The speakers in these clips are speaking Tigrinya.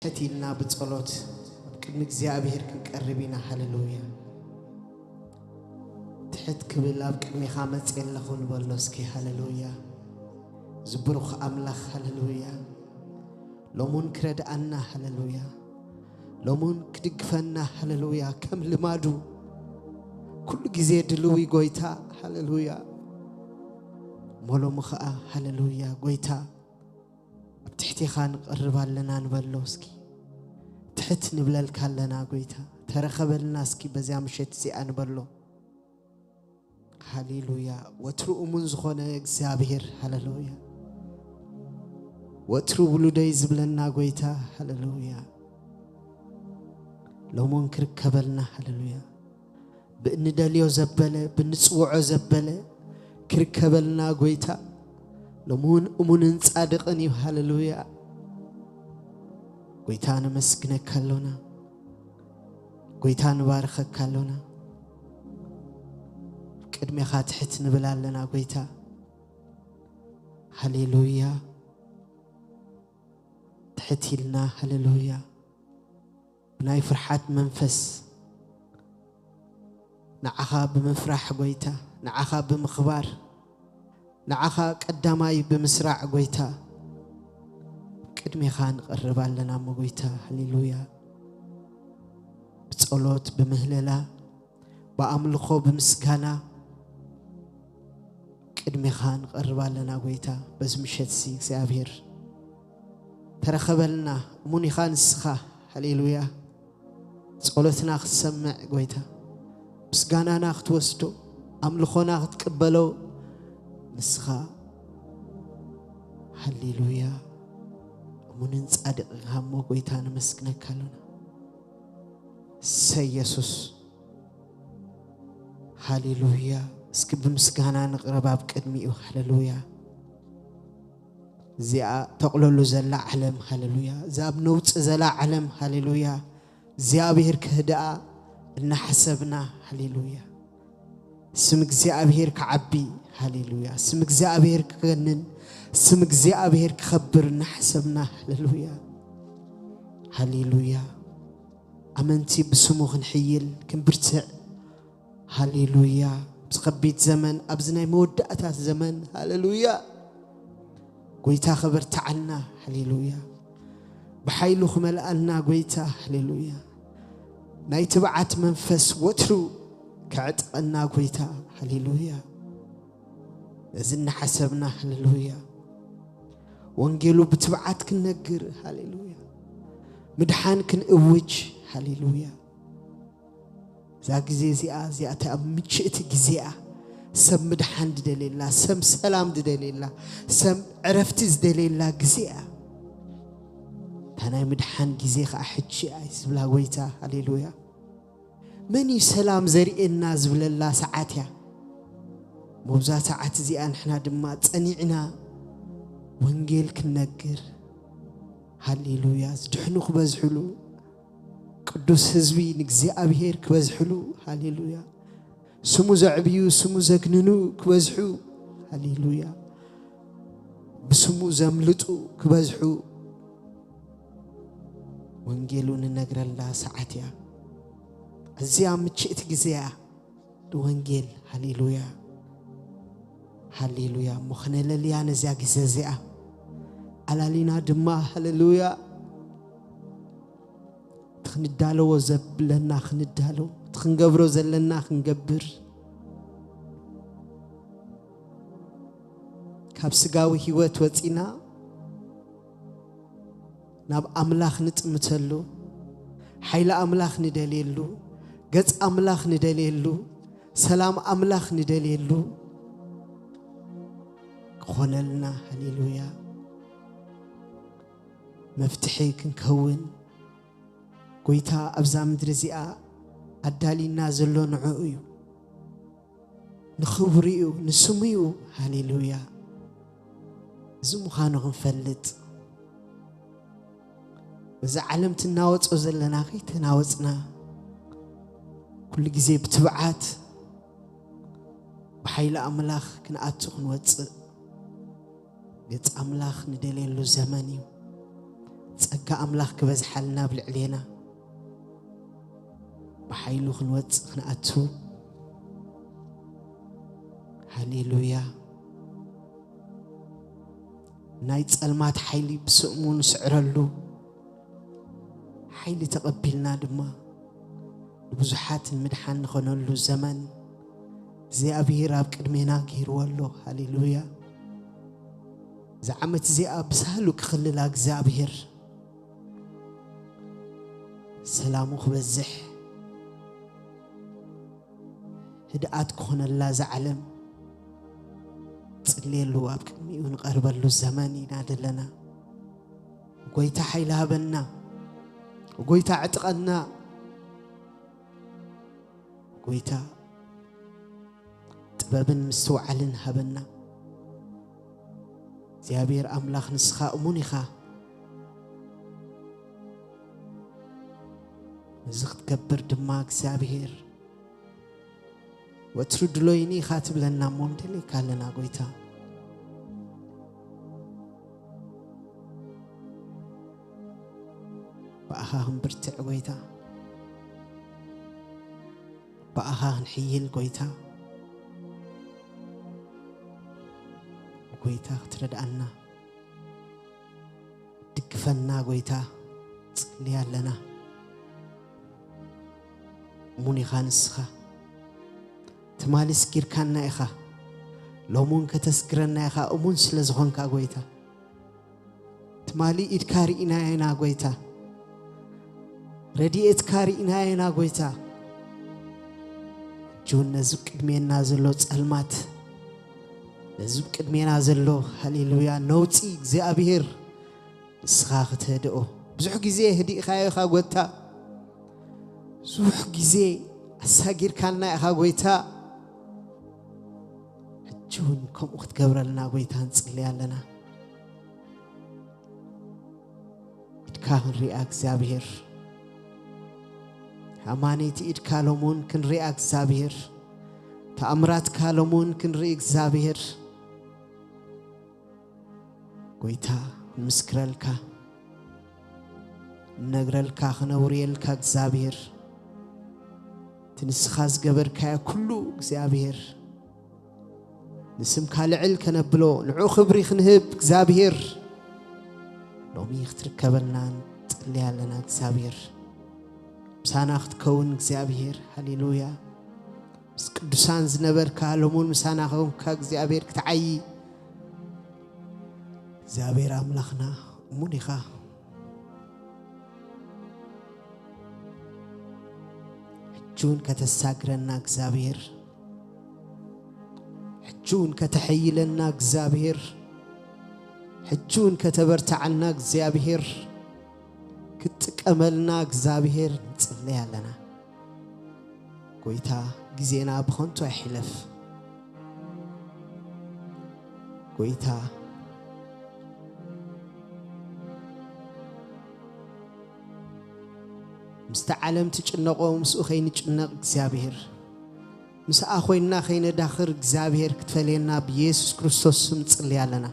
تيلنا بتصلوت كن እግዚአብሔር كنقربينا هاليلويا تحت كبل اب كن خامت يلخون بلوسكي هاليلويا زبروخ املاخ هاليلويا لومون كرد انا هاليلويا لومون كدغفنا هاليلويا كم لمادو كل غزي دلوي غويتا هاليلويا مولو مخا هاليلويا غويتا تحتي خان قربالنا نبلوسكي تحت نبلل كالنا غويتا ترخبلنا اسكي بزيا مشيت سي انبلو هاليلويا وترو من زخونه እግዚአብሔር هاليلويا وترو بلوداي زبلنا غويتا هاليلويا لو منكر كبلنا هاليلويا بندليو زبله بنصوعو زبله كركبلنا غويتا لمون امون صادقني هاليلويا غويتان مسكنك كلونا غويتان بارخك كلونا قدمي خاتحت نبلالنا غويتا هاليلويا تحتيلنا هاليلويا بناي فرحات منفس نعخا بمفرح غويتا نعخا بمخبار نعخا قداماي بمسرع غويتا قدمي خان قربالنا مغويتا هاليلويا بصلوت بمهللا باملخو بمسكانا قدمي خان قربالنا غويتا بزمشت سي እግዚአብሔር ترخبلنا موني خان سخا هاليلويا صلوتنا خسمع غويتا مسكانانا ختوسدو املخونا ختقبلو نسخا هاليلويا منن صادق همو غويتان مسكنك كلنا سي يسوس هاليلويا اسك بمسكانا نقرباب قدميو هاليلويا زيا تقللو زلا علم هاليلويا زاب نوص زلا علم هاليلويا እግዚአብሔር ከህዳ እና حسبنا هاليلويا ስም እግዚአብሔር ከዓቢ هاليلويا ስም እግዚአብሔር ከገነን ስም እግዚአብሔር ከخبرنا حسبنا هاليلويا هاليلويا امنتي بسمو خنحيل كنبرتع هاليلويا بسخبيت زمن ابزناي مودعتا زمن هاليلويا غويتا خبرت عنا هاليلويا بحيلو خملالنا غويتا هاليلويا ناي تبعت منفس وترو كعتقنا غويتا هاليلويا ازن حسبنا هاليلويا وانجيلو بتبعت كنغر هاليلويا مدحان كنوج هاليلويا زاغزي زيا تامچت غزيا سم مدحان ددليلا سم سلام ددليلا سم عرفت ددليلا غزيا تناي مدحان غزي خاحجي ايس بلا غويتا هاليلويا مني سلام زرينا زبللا ساعاتيا مبزا ساعات زي نحنا دما صنيعنا وانجيل كنغر هاليلويا زدحنو كبزحلو قدوس حزبي نግዚአብሔር كبزحلو هاليلويا سمو زعبيو سمو زغننو كبزحو هاليلويا بسمو زملطو كبزحو وانجيلون نغرلا ساعاتيا ازيا مچيت غزيا وانجيل هاليلويا هاليلويا مخنلليا نزيا غزيا علالينا دما هاليلويا تخندالو زبلنا خندالو تخنغبرو زلنا خنغبر كابسغاوي هيوت وصينا ناب املاخ نطمتلو حيل املاخ ندليلو غص املاخ ندليلو سلام املاخ ندليلو خونلنا هاليلويا مفتحي كنكون غويتا ابزا مدرزيا ادالينا زلو نعويو نخبريو نسميو هاليلويا زمو خانو نفلت بزا علم تناوصو زلنا خي تناوصنا كل غزي بتبعات بحيل املاخ كناتو نوص غص املاخ ندليلو زمانيو ጸጋ አምላክ ክበዝሐልና ብልዕሌና በኃይሉ ክንወጽ ክንአቱ ሃሌሉያ ናይ ጸልማት ኃይሊ ብስእሙ ንስዕረሉ ኃይሊ ተቀቢልና ድማ ብዙሓት ምድሓን ንኾነሉ ዘመን እግዚአብሔር ኣብ ቅድሜና ገይርወሎ ሃሌሉያ زعمت زي أبسالو كخلل أجزابهر سلامو خبزح هدأت كون الله زعلم تليلو أبكني ونقرب له الزمان ينادي لنا وقويتا حيلها بنا وقويتا عتقنا وقويتا تبابن مستوعلن هبنا እግዚአብሔር አምላክ ንስኻ እሙኒኻ ንዝኽ ትገብር ድማ እግዚአብሔር ወትርድሎይኒ ኢኻ ትብለና ሞንደሌ ካለና ጎይታ በአኻ ክንብርትዕ ጎይታ በአኻ ክንሕይል ጎይታ ጎይታ ትረዳና ድግፈና ጎይታ ጽልያለና ሙኒኻ ንስኻ ትማልስ ጊርካና ኢኻ ሎሙን ከተስግረና ኢኻ እሙን ስለ ዝኾንካ ጎይታ ትማሊ ኢድካሪ ኢናይና ጎይታ ረዲኤት ካሪ ኢናይና ጎይታ ጁን ነዝብ ቅድሜና ዘሎ ጸልማት نزب قدمينا زلو هاليلويا نوتي እግዚአብሔር ንስኻ ክትህድኦ ብዙሕ ግዜ ህዲእኻ ኢኻ ጎይታ ብዙሕ ግዜ ኣሳጊርካና ኢኻ ጎይታ ሕጁን ከምኡ ክትገብረልና ጎይታ ንጽልይ ኣለና ኢድካ ክንሪኣ እግዚአብሔር ሃማኔቲ ኢድካ ሎሙን ክንሪኣ እግዚአብሔር ተኣምራት ካሎሙን ክንሪኢ እግዚአብሔር ጎይታ ምስክረልካ ነግረልካ خنوريልካ እግዚአብሔር ትንስኻ ዝገበርካ ኩሉ እግዚአብሔር ንስም ካልዕል ከነብሎ ንዑ ክብሪ ክንህብ እግዚአብሔር ሎሚ ክትርከበልና ጽልያለና እግዚአብሔር ምሳና ክትከውን እግዚአብሔር ሃሌሉያ ቅዱሳን ዝነበርካ ሎሙን ምሳና ኸውንካ እግዚአብሔር ክትዓይ እግዚአብሔር አምላኽና ሙኒኻ ሕጁን ከተሳግረና እግዚአብሔር ሕጁን ከተሐይለና እግዚአብሔር ሕጁን ከተበርታዓልና እግዚአብሔር ክትቀመልና እግዚአብሔር ንጽልያለና ጎይታ ጊዜና በኸንቱ አይሕለፍ ጎይታ مستعلم تجنقو مسو خين تجنق እግዚአብሔር مسا خوينا خين داخر እግዚአብሔር ክትፈልየና بيسوس ክርስቶስ ስም ጽልያለና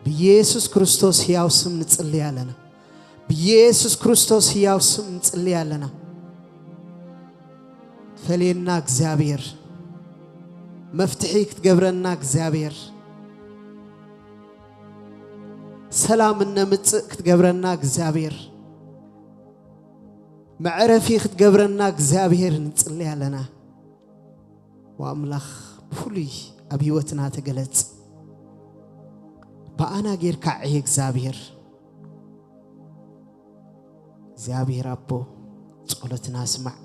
بيسوس ክርስቶስ ሕያው ስም ጽልያለና بيسوس ክርስቶስ ሕያው ስም ጽልያለና فلينا እግዚአብሔር مفتحي ክትገብረና እግዚአብሔር ሰላም ነምጽእ ክትገብረና እግዚአብሔር معرفي ክትገብረና እግዚአብሔር ንጽልያለና ወአምላኽ ሁሉይ አብይወትና ተገለጽ በአና ጌርካ እግዚአብሔር እግዚአብሔር አቦ ጸሎትና ስማዕ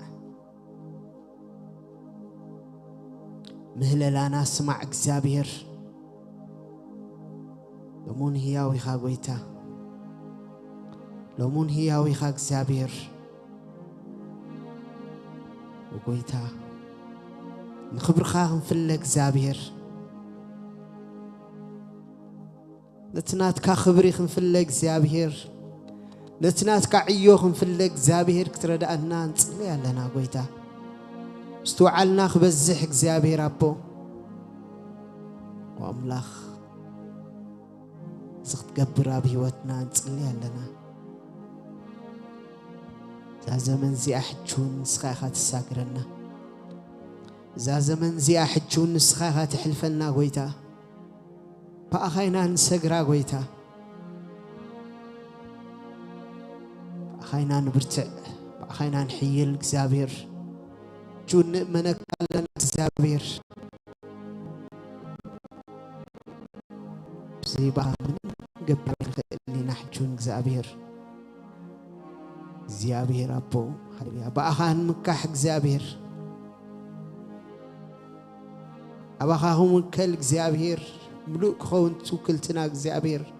ምህለላና ስማዕ እግዚአብሔር ለሙን ሕያው ኢኻ ጎይታ ለሙን ሕያው ኢኻ እግዚአብሔር وقويتا نخبر خاهم في الأجزابير نتنات كخبري خن في الأجزابير نتنات كعيوخن في الأجزابير كترد أننا نصلي لنا قويتا استوعلنا خبزح أجزابير أبو وأملاخ زخت قبر أبي واتنا نصلي لنا زمن زي أحجون سخاخات الساقرنا ذا زمن زي أحجون سخاخات حلفنا قويتا بأخينا نسقرا قويتا بأخينا نبرتع بأخينا نحيل كزابير جون منك لنا كزابير زي بقى من قبل اللي نحجون كزابير زيابير أبو حلبيا بأخان مكاح كزابير أباخاهم الكل كزابير ملوك خون توكلتنا كزابير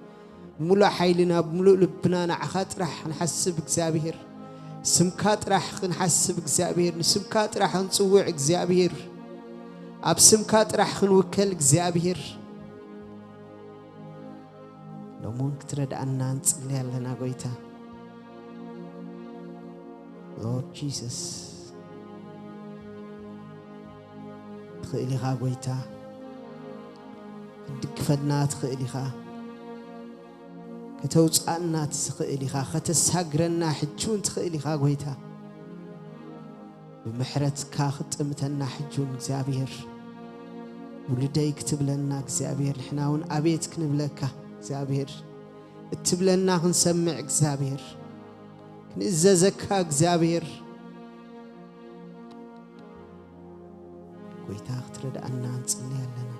ملو حيلنا بملو لبنا نعخات راح نحسب كزابير سمكات راح نحسب كزابير نسمكات راح نصوع كزابير أب سمكات راح نوكل كزابير لو ممكن ترد أننا نصلي لنا قويتا Lord Jesus تخيليها قويتا دكفدنا تخيليها كتوصلنا تخيليها ختساغرنا حجون تخيليها قويتا بمحرتك ختمتنا حجون እግዚአብሔር ولدي يكتب لنا እግዚአብሔር نحناون أبيتك نبلك እግዚአብሔር اتبلنا نسمع እግዚአብሔር نززك እግዚአብሔር قويتا اخترد أننا نصلي لنا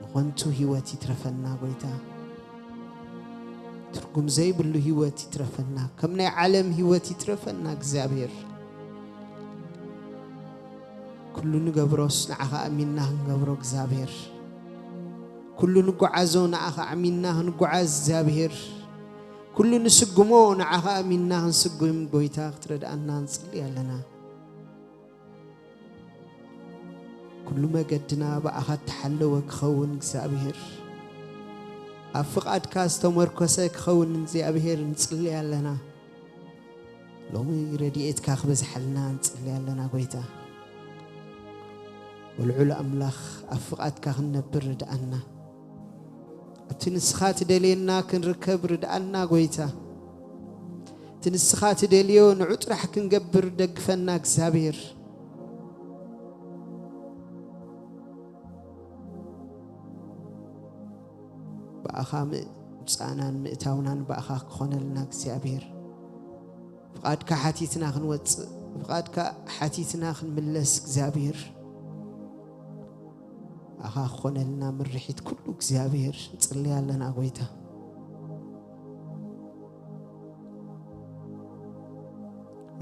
نخونتو هيوتي ترفنا قويتا ترقم زي بلو هيوتي ترفنا كمنا عالم هيوتي ترفنا እግዚአብሔር كل نقبروس نعخا أميننا نقبرو እግዚአብሔር كل نقعزو نعخا أميننا نقعز እግዚአብሔር كل نسقمو نعخا أميننا نسقم قويتا اخترد أننا نصلي لنا كل ما قدنا بأخذ تحلوك خون እግዚአብሔር أفقد كاستو مركزك خون እግዚአብሔር نصلي لنا لو يرديت كاخبز حلنا نصلي لنا قويتا والعلا أملاخ أفقد كاخن نبرد أنا تنسخات دليلنا كنركب رد أنا قويتا تنسخات دليو نعود رح كنقبر دقفنا እግዚአብሔር بأخام صانان مئتاونان بأخاك خونلنا እግዚአብሔር فقادك حاتيتنا خنوت فقادك حاتيتنا خنملس እግዚአብሔር أخا خونلنا من ريحة كل እግዚአብሔር نصلي لنا قويتا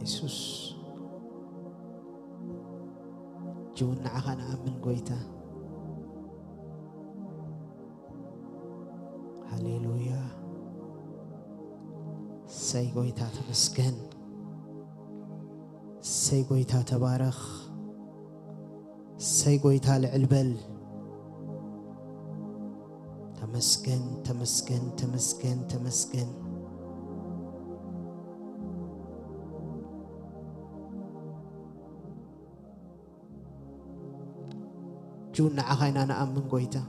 يسوس جون عخنا من قويتا هاليلويا سيقويتا تمسكن سيقويتا تبارخ سيقويتا العلبل تمسكن تمسكن تمسكن تمسكن جون عخينا نأمن قويتا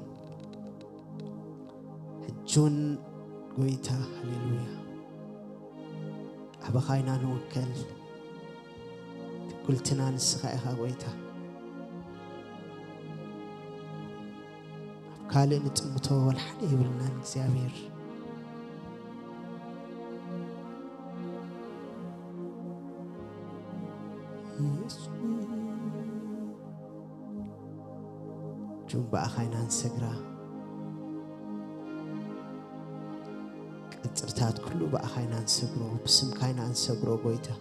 جون قويتا هاليلويا أبخاينا نوكل قلتنا نسخائها قويتا أبكالي نتمتو والحليب لنا እግዚአብሔር جون بأخاينا نسقرا قطرتات كله بأخاينا نسقرو بسم كاينا نسقرو قويتا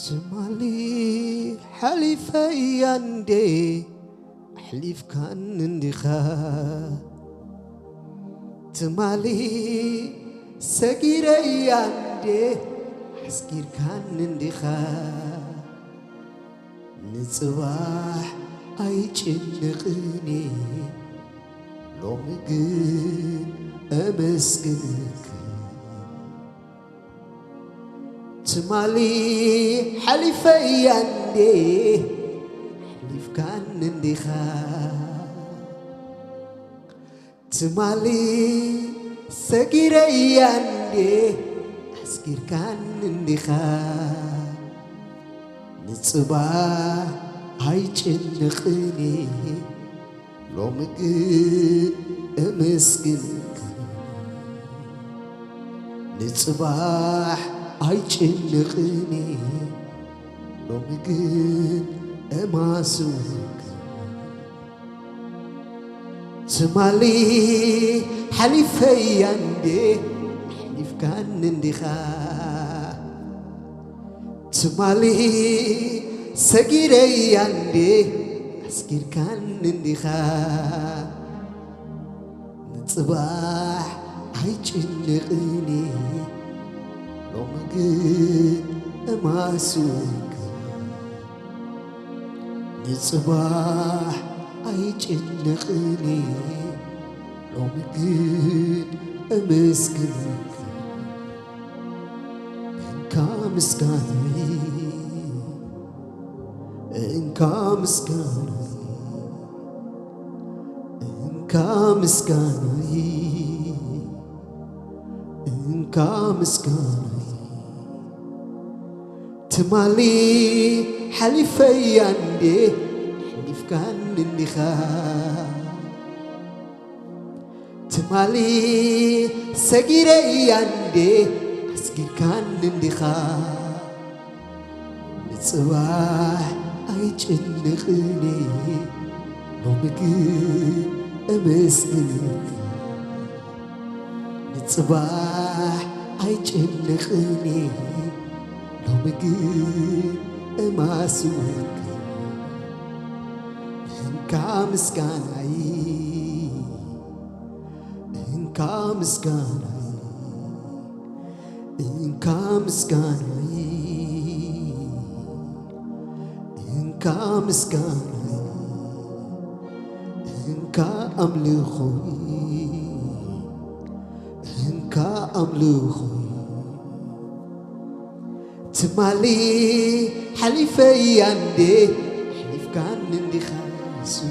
تمالي حليفة ياندي حليف كان اندخا تمالي سقيرة ياندي حسكير كان اندخا نصباح አይጭንቅኔ ሎምግን أمسكنك تمالي حليفة ياندي حليف كان اندخا تمالي سجيري عندي أسكير كان اندخا نصباح هيجنقني لو مجد أمسكنك نصباح هيجنقني لو مجد أماسوك تمالي حليفي عندي حليف كان اندخا تمالي سجيري عندي أسكير كان اندخا نصباح هيجنقني لو مجد أماسوك نصباح هيجنقني لو مجد أمسكنك إنك مسكني إنك مسكني إنك مسكني إنك مسكني تمالي حليفي عندي حليف كان اندخا تمالي سجيري عندي أسكير كان اندخا نصباح هيجنقني لو مجد أمسكنك نصباح هيجنقني لو مجد أماسوك إنك مسكني إنك مسكني إنك مسكني إنك مسكني إنك أملخوي إنك أملخوي تمالي حليفي عندي حليف كان اندخاسو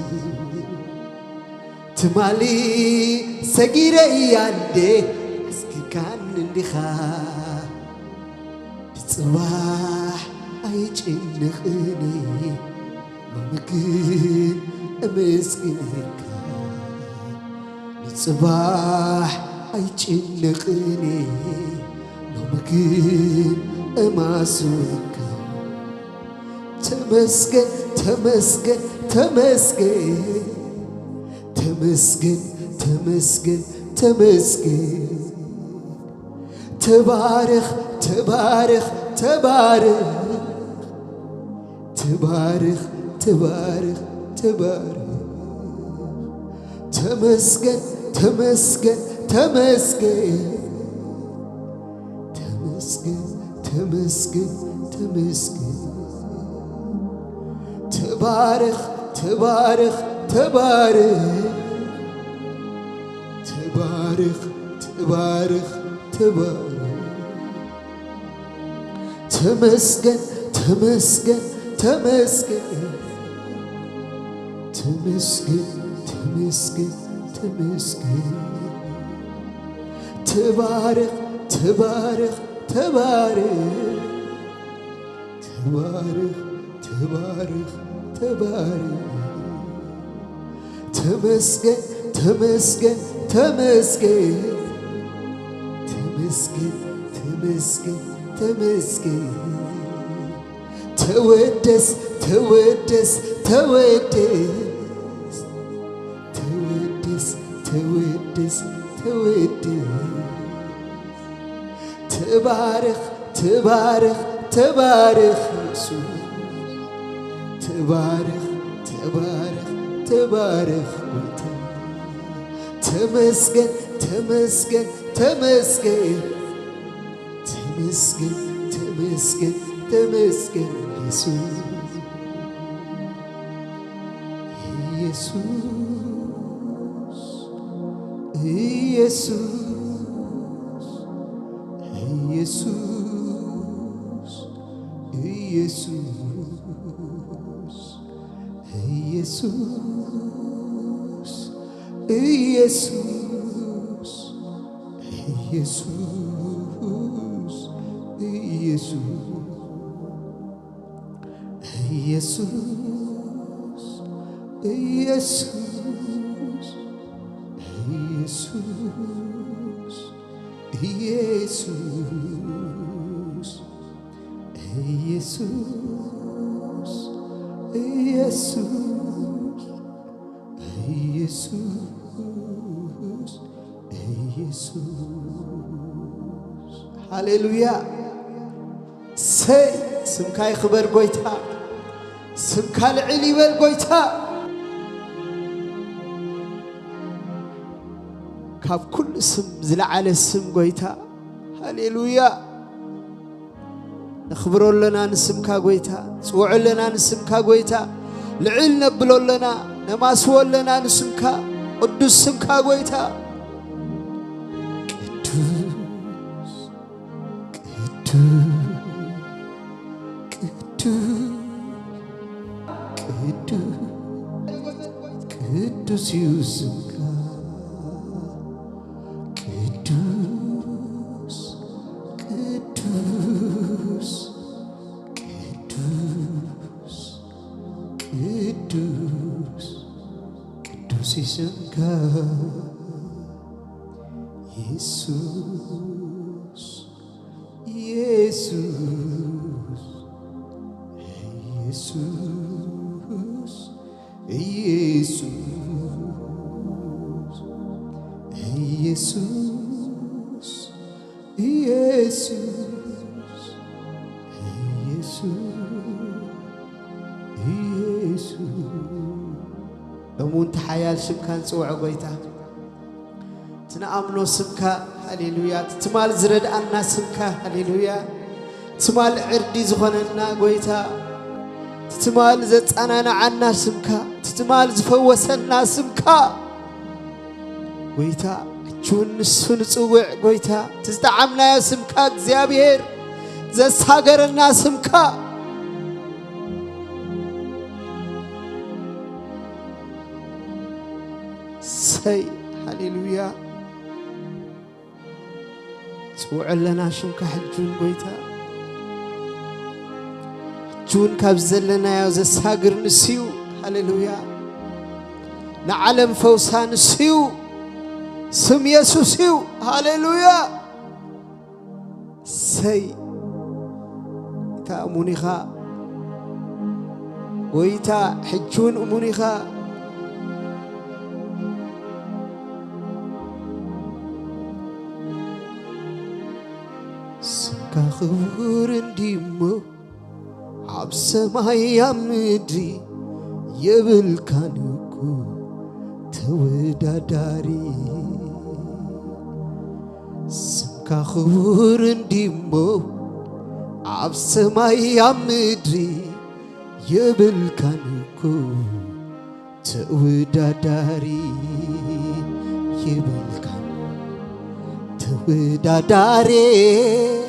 تمالي سجيري عندي أسكي كان اندخا بصباح هيجنقني لو مجد أمسكنك بصباح هيجنقني لو مجد أماسوك تمسكن تمسكن تمسكن تمسكن تمسكن تمسكن تبارخ تبارخ تبارخ تبارخ تبارخ تبارخ تمسكن تمسكن تمسكن تمسكن تمسكن تمسكن تبارخ تبارخ تبارخ تبارخ تبارخ تبارخ تمسكن تمسكن تمسكن تمسكن تمسكن تمسكن تبارخ تبارخ تبارخ تبارخ تبارخ تبارخ تمسكن تمسكن تمسكن تمسكن تمسكن تمسكن تودس تودس تودس تودس تودس تودس تبارخ تبارخ تبارخ يسوع تبارخ تبارخ تبارخ تمسكن تمسكن تمسكن تمسكن تمسكن تمسكن يسوع يسوع يسوع يسوع يسوع يسوع يسوع ኢየሱስ ኢየሱስ ኢየሱስ ኢየሱስ ኢየሱስ ኢየሱስ ኢየሱስ ኢየሱስ ኢየሱስ ኢየሱስ ሃሌሉያ ሰይ ስምካ ይኽበር ጎይታ ስምካ ልዕል ይበል ጎይታ ካብ ኩሉ ስም ዝለዓለ ስም ጎይታ ሃሌሉያ نخبروا لنا نسمك قويتا صوع لنا نسمك قويتا لعل نبلوا لنا نماسوا لنا نسمك قدس سمك قويتا قدوس قدوس يوسفك Jesus, Jesus, Jesus, Jesus, Jesus, Jesus, Jesus. أمون تحيال شمكان سوع قويتا تنأمنو سمكا هاليلويا تتمال زرد أنا سمكا هاليلويا تتمال عردي زخوننا قويتا تتمال زت أنا عنا سمكا تتمال زفوسنا سمكا قويتا جون السن سوع قويتا تستعمنا يا سمكا زيابير زت ساقر الناس سمكا سي هاليلويا سوع لنا شمك حجون قويتا حجون كابزل لنا يا زساقر نسيو هاليلويا نعلم فوسان نسيو سم يسوسيو هاليلويا سي تأمونيخا قويتا حجون أمونيخا كخبر ديمو عب سماي يا مدري يبل كانكو توداداري كخبر ديمو عب سماي يا مدري يبل كانكو توداداري يبل كان توداداري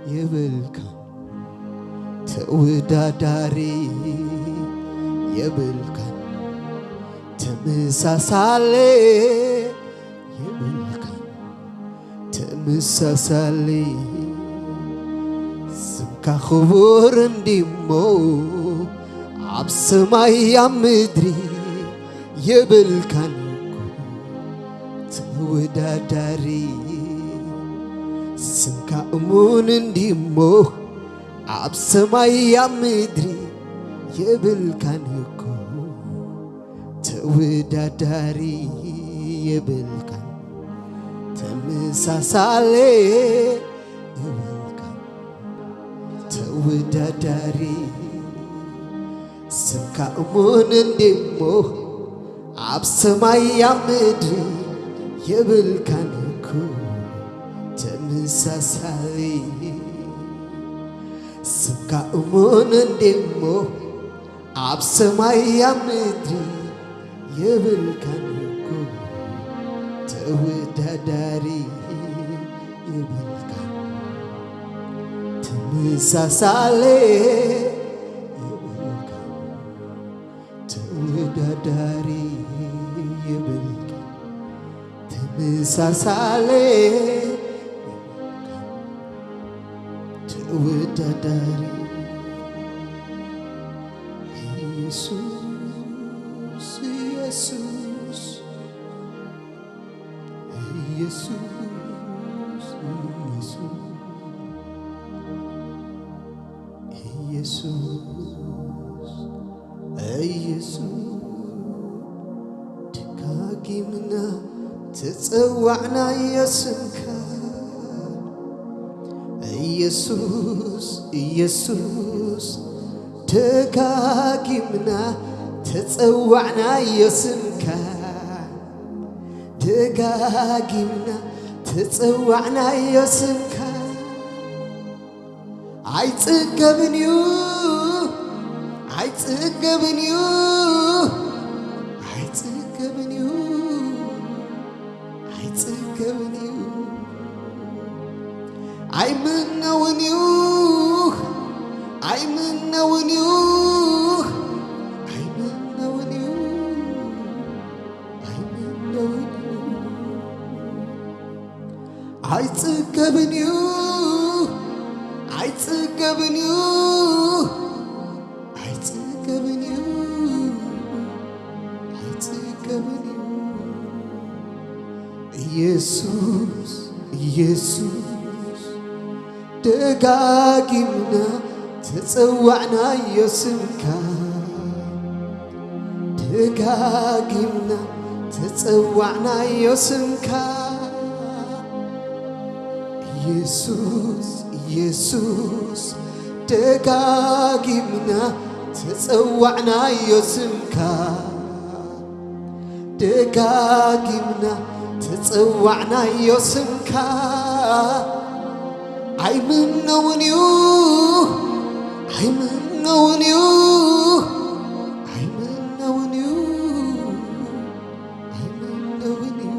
يبلكن توداداري يبلكن تمساسالي يبلكن تمساسالي سمكا خبور ديمو عبسماي يا مدري يبلكن توداداري سمكا أمون ديمو عب سماي يا مدري يبلكنكو توداداري يبلكن تمساسالي يبلكن توداداري سمكا أمون ديمو عب سماي يا مدري يبلكنكو تمساسالي سمكا أمون ديمو عب سماي يا مدري يبلكنكو توداداري يبلكن تمساسالي يبلكن توداداري يبلكن تمساسالي ተወዳዳሪ ኢየሱስ ኢየሱስ ኢየሱስ ኢየሱስ ኢየሱስ ደጋጊምና ተጸዋዕና የስምካ ኢየሱስ ኢየሱስ ደጋጊምና ተጸዋዕና የስምካ ደጋጊምና ተጸዋዕና የስምካ አይጽገብንዩ አይጽገብንዩ አይጽገብንዩ አይጽገብንዩ አይምነውንዩ አይምነውንዩ አይምነውንዩ አይምነውንዩ አይጽገብንዩ አይጽገብንዩ አይጽገብንዩ አይጽገብንዩ ኢየሱስ ኢየሱስ ደጋጊምና ተጸዋዕና የስምካ ደጋጊምና ተጸዋዕና የስምካ ኢየሱስ ኢየሱስ ደጋጊምና ተጸዋዕና የስምካ ደጋጊምና ተጸዋዕና የስምካ አይምነውንዩ አይምነውንዩ አይምነውንዩ አይምነውንዩ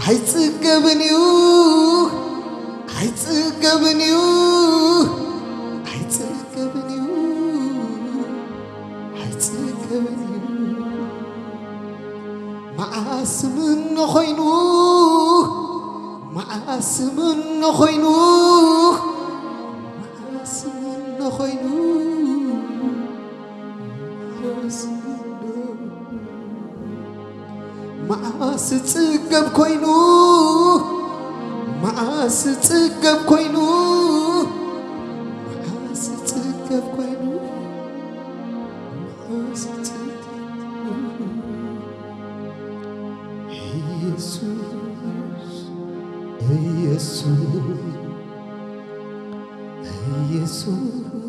አይጽገብንዩ አይጽገብንዩ አይጽገብንዩ አይጽገብንዩ መዓስምን ኾይኑ መዓስምን ኾይኑ መዓስምን ኾይኑ መዓስ ጽገብ ኮይኑ መዓስ ጽገብ ኮይኑ መዓስ ጽገብ ኮይኑ መዓስ ጽገብ ኢየሱስ ኢየሱስ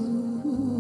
ኢየሱስ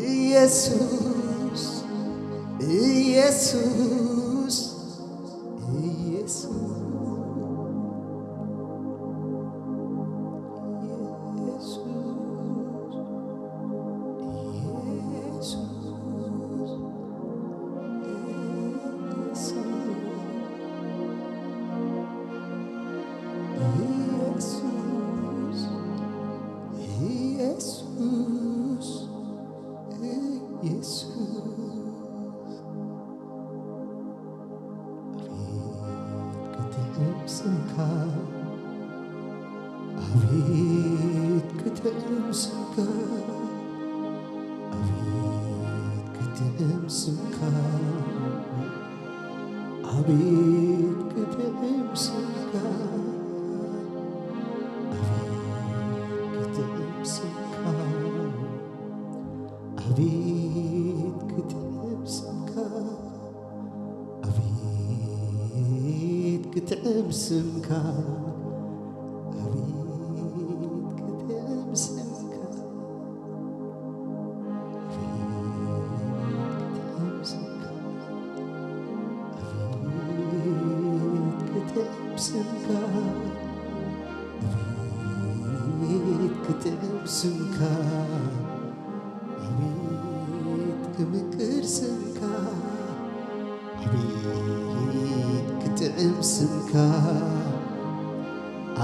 ኢየሱስ ኢየሱስ ኢየሱስ ኢየሱስ አቤት ስምካ አቤት ክትዕም ስምካ አቤት ክትዕም ስምካ አቤት ክትዕም ስምካ አቤት ክትዕም ስምካ አቤት ክትዕም ስምካ አቤት ክትዕም ስምካ አቤት ክትዕም ስምካ አቤት ክትዕም ስምካ ምቅር ስምካ አቤት ክትዕም ስምካ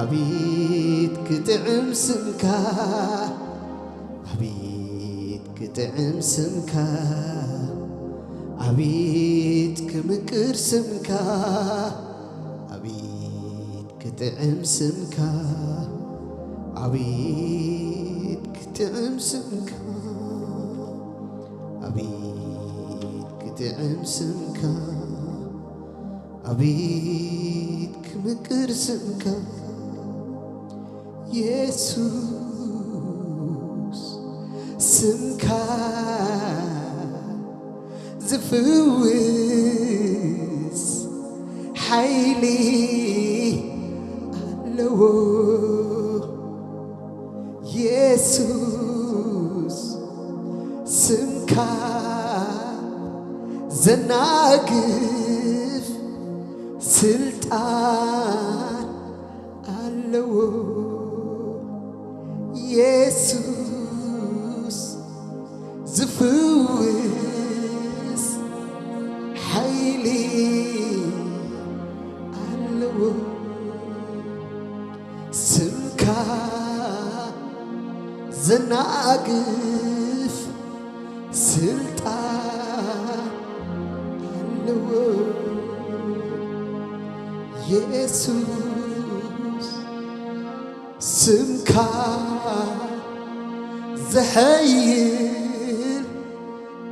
አቤት ክትዕም ስምካ አቤት ክትዕም ስምካ አቤት ምቅር ስምካ አቤት ክትዕም ስምካ አቤት ክትዕም ስምካ አቤት ክትዕም ስምካ አቤት ክምቅር ስምካ ኢየሱስ ስምካ ዝፍውስ ሓይሊ ኣለዎ ኢየሱስ ስምካ ዘናግፍ ስልጣን ኣለዎ ኢየሱስ ዝፍውስ ሓይሊ ኣለዎ ስምካ ዘናግፍ ስልጣን ኣለዎ ኢየሱስ ስምካ ዘሐይል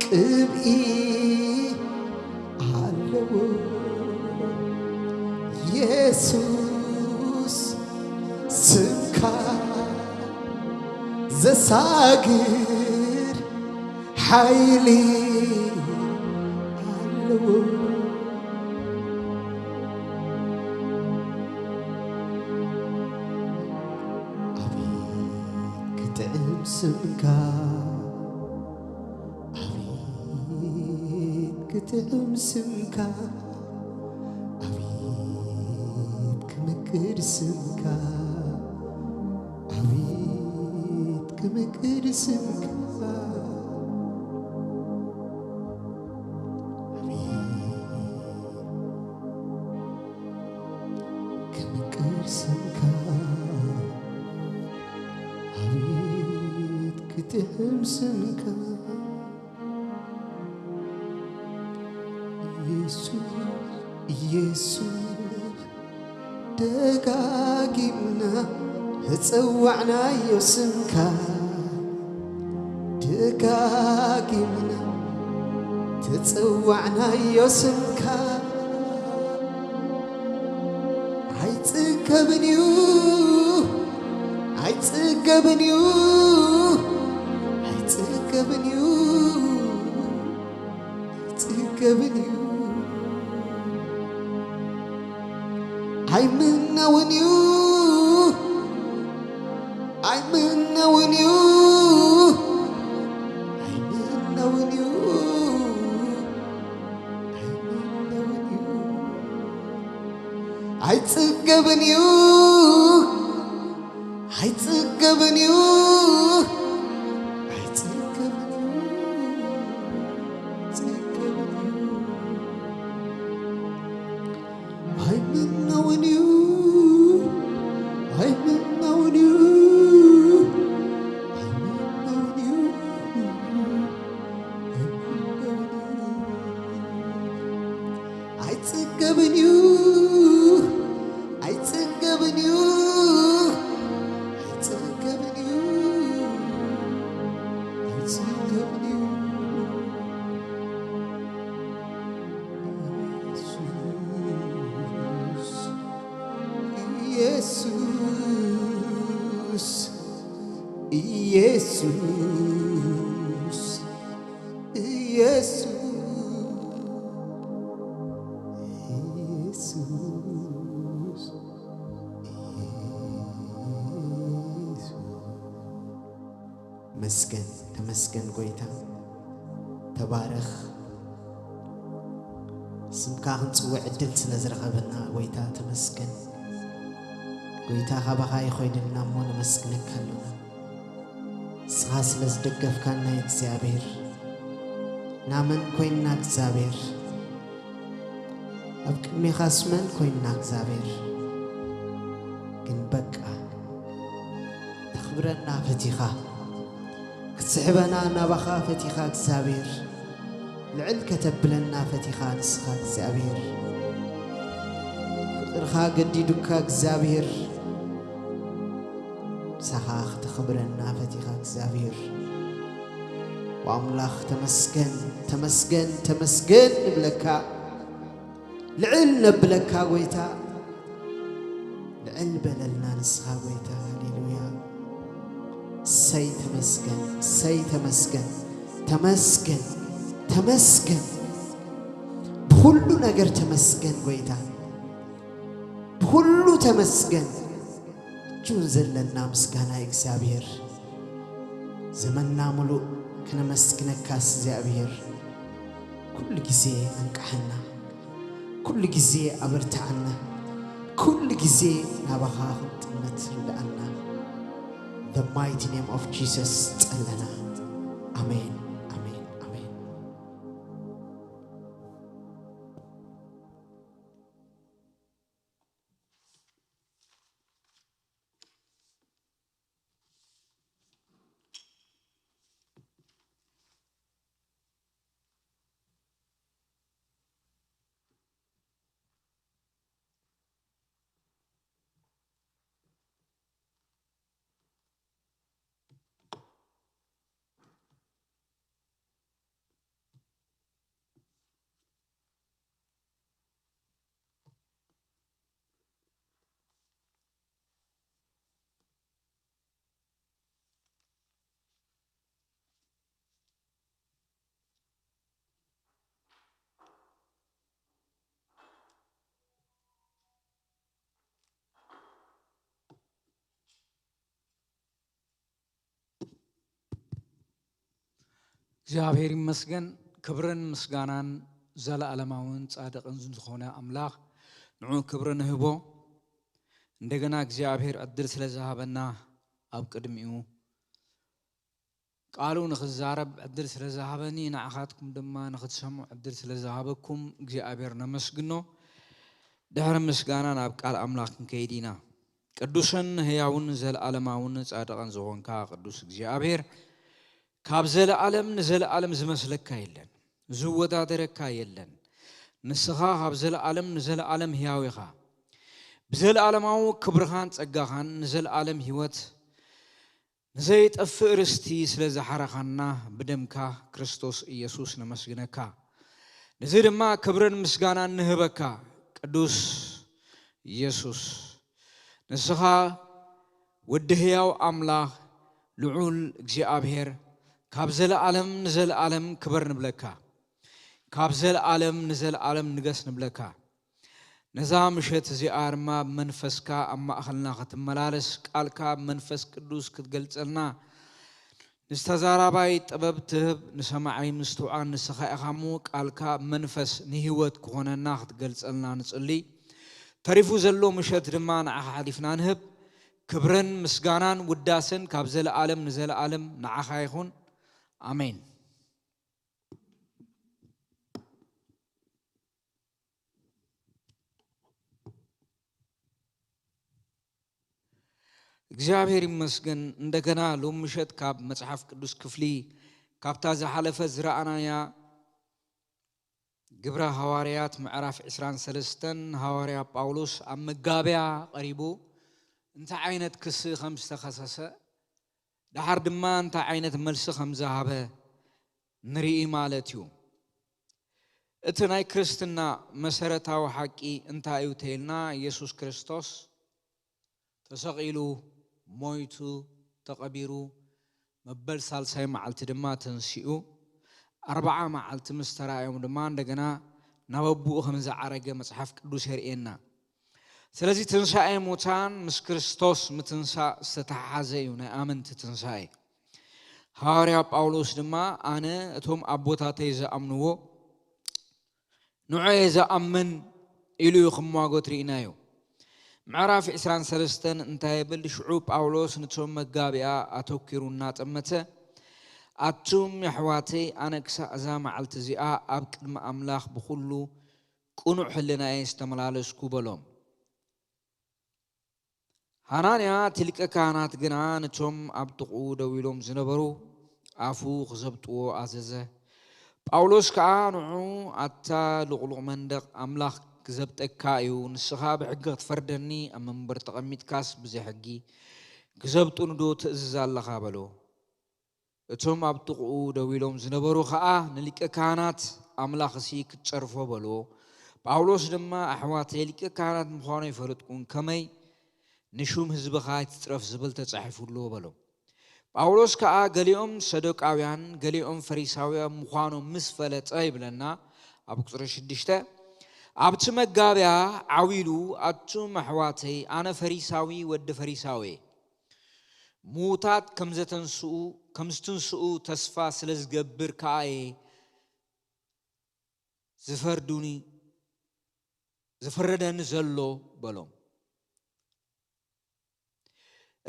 ቅብኢ ኣለዎ ኢየሱስ ስምካ ዘሳግር ሓይሊ ኣለዎ አቤት ክትዕም ስምካ አቤት ክትዕም ስምካ አቤት ክምቅር ስምካ አቤት ክምቅር ስምካ ስምካ አቤት ክትዕም ስምካ ኢየሱስ ደጋጊምና ተጸዋዕናዮ ስምካ ደጋጊምና ተጸዋዕናዮ ስምካ አይጽገብንዩ አይጽገብንዩ አይጽገብንዩ አይጽገብንዩ አይምነውንዩ አይምነውንዩ አይምነውንዩ አይጽገብንዩ አይጽገብንዩ አይምነውንዩ አይምነውንዩ አይምነውንዩ مسكن تمسكن قويتا تبارخ سمكا نصوع عدل سلازرغبنا قويتا تمسكن قويتا خبخا يخويدنا مو نمسكنك هلونا سخا سلازدقف كان اكزابير نامن كويننا اكزابير أبك ميخاسمن كويننا اكزابير كن بقى تخبرنا فتيخا كتسحبنا نبخا فتيخا اكزابير العل كتب لنا فتيخا نسخا اكزابير فقرخا قديدوكا اكزابير سخاخ تخبرنا فتيخا اكزابير وأملاخ تمسكن تمسكن تمسكن نبلكا العل نبلكا قويتا العل بللنا نسخا قويتا هللويا سي تمسكن سي تمسكن تمسكن تمسكن بكل نجر تمسكن قويتا بكل تمسكن جوزل لنا مسكنا إكسابير زمننا ملو كنا مسكنك كاس زابير كل جزء أنكحنا كل جزء أبرتعنا كل جزء نبخاخ نتردنا the mighty name of Jesus تقلنا آمين آمين آمين እግዚአብሔር ይመስገን ክብርን ምስጋናን ዘለዓለማውን ጻድቅን ዝንኾነ አምላክ ንዑ ክብርን ህቦ እንደገና እግዚአብሔር እድል ስለዛሃበና አብ ቅድሚኡ ቃሉን ንኽዛረብ እድል ስለዛሃበኒ ንዓኻትኩም ድማ ንኽትሰምዑ እድል ስለዛሃበኩም እግዚአብሔር ነመስግኖ ድሕሪ ምስጋና ናብ ቃል አምላክ ክንከይዲና ቅዱስን ህያውን ዘለዓለማውን ጻድቅን ዝኾንካ ቅዱስ እግዚአብሔር ካብ ዘለዓለም ንዘለዓለም ዝመስለካ የለን ዝወዳደረካ የለን ንስኻ ካብ ዘለዓለም ንዘለዓለም ህያው ኢኻ ብዘለዓለማዊ ክብርኻን ጸጋኻን ንዘለዓለም ህይወት ንዘይጠፍእ ርስቲ ስለዝሓረኻና ብደምካ ክርስቶስ ኢየሱስ ነመስግነካ ነዚ ድማ ክብርን ምስጋናን ንህበካ ቅዱስ ኢየሱስ ንስኻ ወዲ ህያው አምላክ ልዑል እግዚአብሔር ካብ ዘለዓለም ንዘለዓለም ክብር ንብለካ ካብ ዘለዓለም ንዘለዓለም ንገስ ንብለካ ነዛ ምሸት እዚኣ ድማ መንፈስካ ኣብ ማእኸልና ክትመላለስ ቃልካ መንፈስ ቅዱስ ክትገልጸልና ንስተዛራባይ ጥበብ ትህብ ንሰማዓይ ምስትውዓል ንስኻ ኢኻ እሞ ቃልካ መንፈስ ንህይወት ክኾነና ክትገልጸልና ንጽሊ ተሪፉ ዘሎ ምሸት ድማ ንዓኻ ሓሊፍና ንህብ ክብርን ምስጋናን ውዳስን ካብ ዘለዓለም ንዘለዓለም ንዓኻ ይኹን አሜን እግዚአብሔር ይመስገን እንደገና ሎም ምሸት ካብ መጽሐፍ ቅዱስ ክፍሊ ካብታ ዝሓለፈ ዝራአናያ ግብረ ሐዋርያት ምዕራፍ 23 ሐዋርያ ጳውሎስ ኣብ መጋብያ ቀሪቡ እንታይ ዓይነት ክስ ከም ዝተኸሰሰ ድሓር ድማ እንታይ ዓይነት መልሲ ከም ዝሃበ ንርኢ ማለት እዩ እቲ ናይ ክርስትና መሰረታዊ ሓቂ እንታይ እዩ ተይልና ኢየሱስ ክርስቶስ ተሰቂሉ ሞይቱ ተቀቢሩ መበል ሳልሳይ መዓልቲ ድማ ተንሲኡ 40 መዓልቲ ምስተራዮም ድማ እንደገና ናበቡኡ ከም ዝዓረገ መጽሐፍ ቅዱስ የርእየና ስለዚ ትንሳኤ ሙታን ምስ ክርስቶስ ምትንሳእ ዝተተሓሓዘ እዩ ናይ ኣመንቲ ትንሳኤ ሐዋርያ ጳውሎስ ድማ ኣነ እቶም ኣቦታተይ ዝኣምንዎ ንዑ ዝኣምን ኢሉ ይኽሟጎት ርኢናዮ ምዕራፍ 23 እንታይ ብል ሽዑ ጳውሎስ ነቶም መጋቢያ ኣተኪሩ እናጠመተ ኣቱም ያሕዋተይ ኣነ ክሳብ እዛ መዓልቲ እዚኣ ኣብ ቅድሚ ኣምላኽ ብኩሉ ቁኑዕ ህልናየ ዝተመላለስኩ በሎም ሃናንያ ትልቀ ካህናት ግና ነቶም ኣብ ጥቕኡ ደው ኢሎም ዝነበሩ ኣፉ ክዘብጥዎ ኣዘዘ ጳውሎስ ከዓ ንዑ ኣታ ልቕሉቕ መንደቕ ኣምላኽ ክዘብጠካ እዩ ንስኻ ብሕጊ ክትፈርደኒ ኣብ መንበር ተቐሚጥካስ ብዘይ ሕጊ ክዘብጡን ዶ ትእዝዝ ኣለኻ በሎ እቶም ኣብ ጥቕኡ ደው ኢሎም ዝነበሩ ከዓ ንሊቀ ካህናት ኣምላኽሲ ክትጨርፎ በሎ ጳውሎስ ድማ ኣሕዋተይ ሊቀ ካህናት ምዃኑ ይፈልጥኩን ከመይ ንሹም ህዝብኻ ይትፅረፍ ዝብል ተጻሒፉሉ በሎ ጳውሎስ ከዓ ገሊኦም ሰዶቃውያን ገሊኦም ፈሪሳውያን ምዃኖም ምስ ፈለጠ ይብለና ኣብ ቁጥሪ 6 ኣብቲ መጋብያ ዓዊሉ ኣቱም ኣሕዋተይ ኣነ ፈሪሳዊ ወዲ ፈሪሳዊ ሙታት ከምዝትንስኡ ተስፋ ስለ ዝገብር ከኣየ ዝፈረደኒ ዘሎ በሎም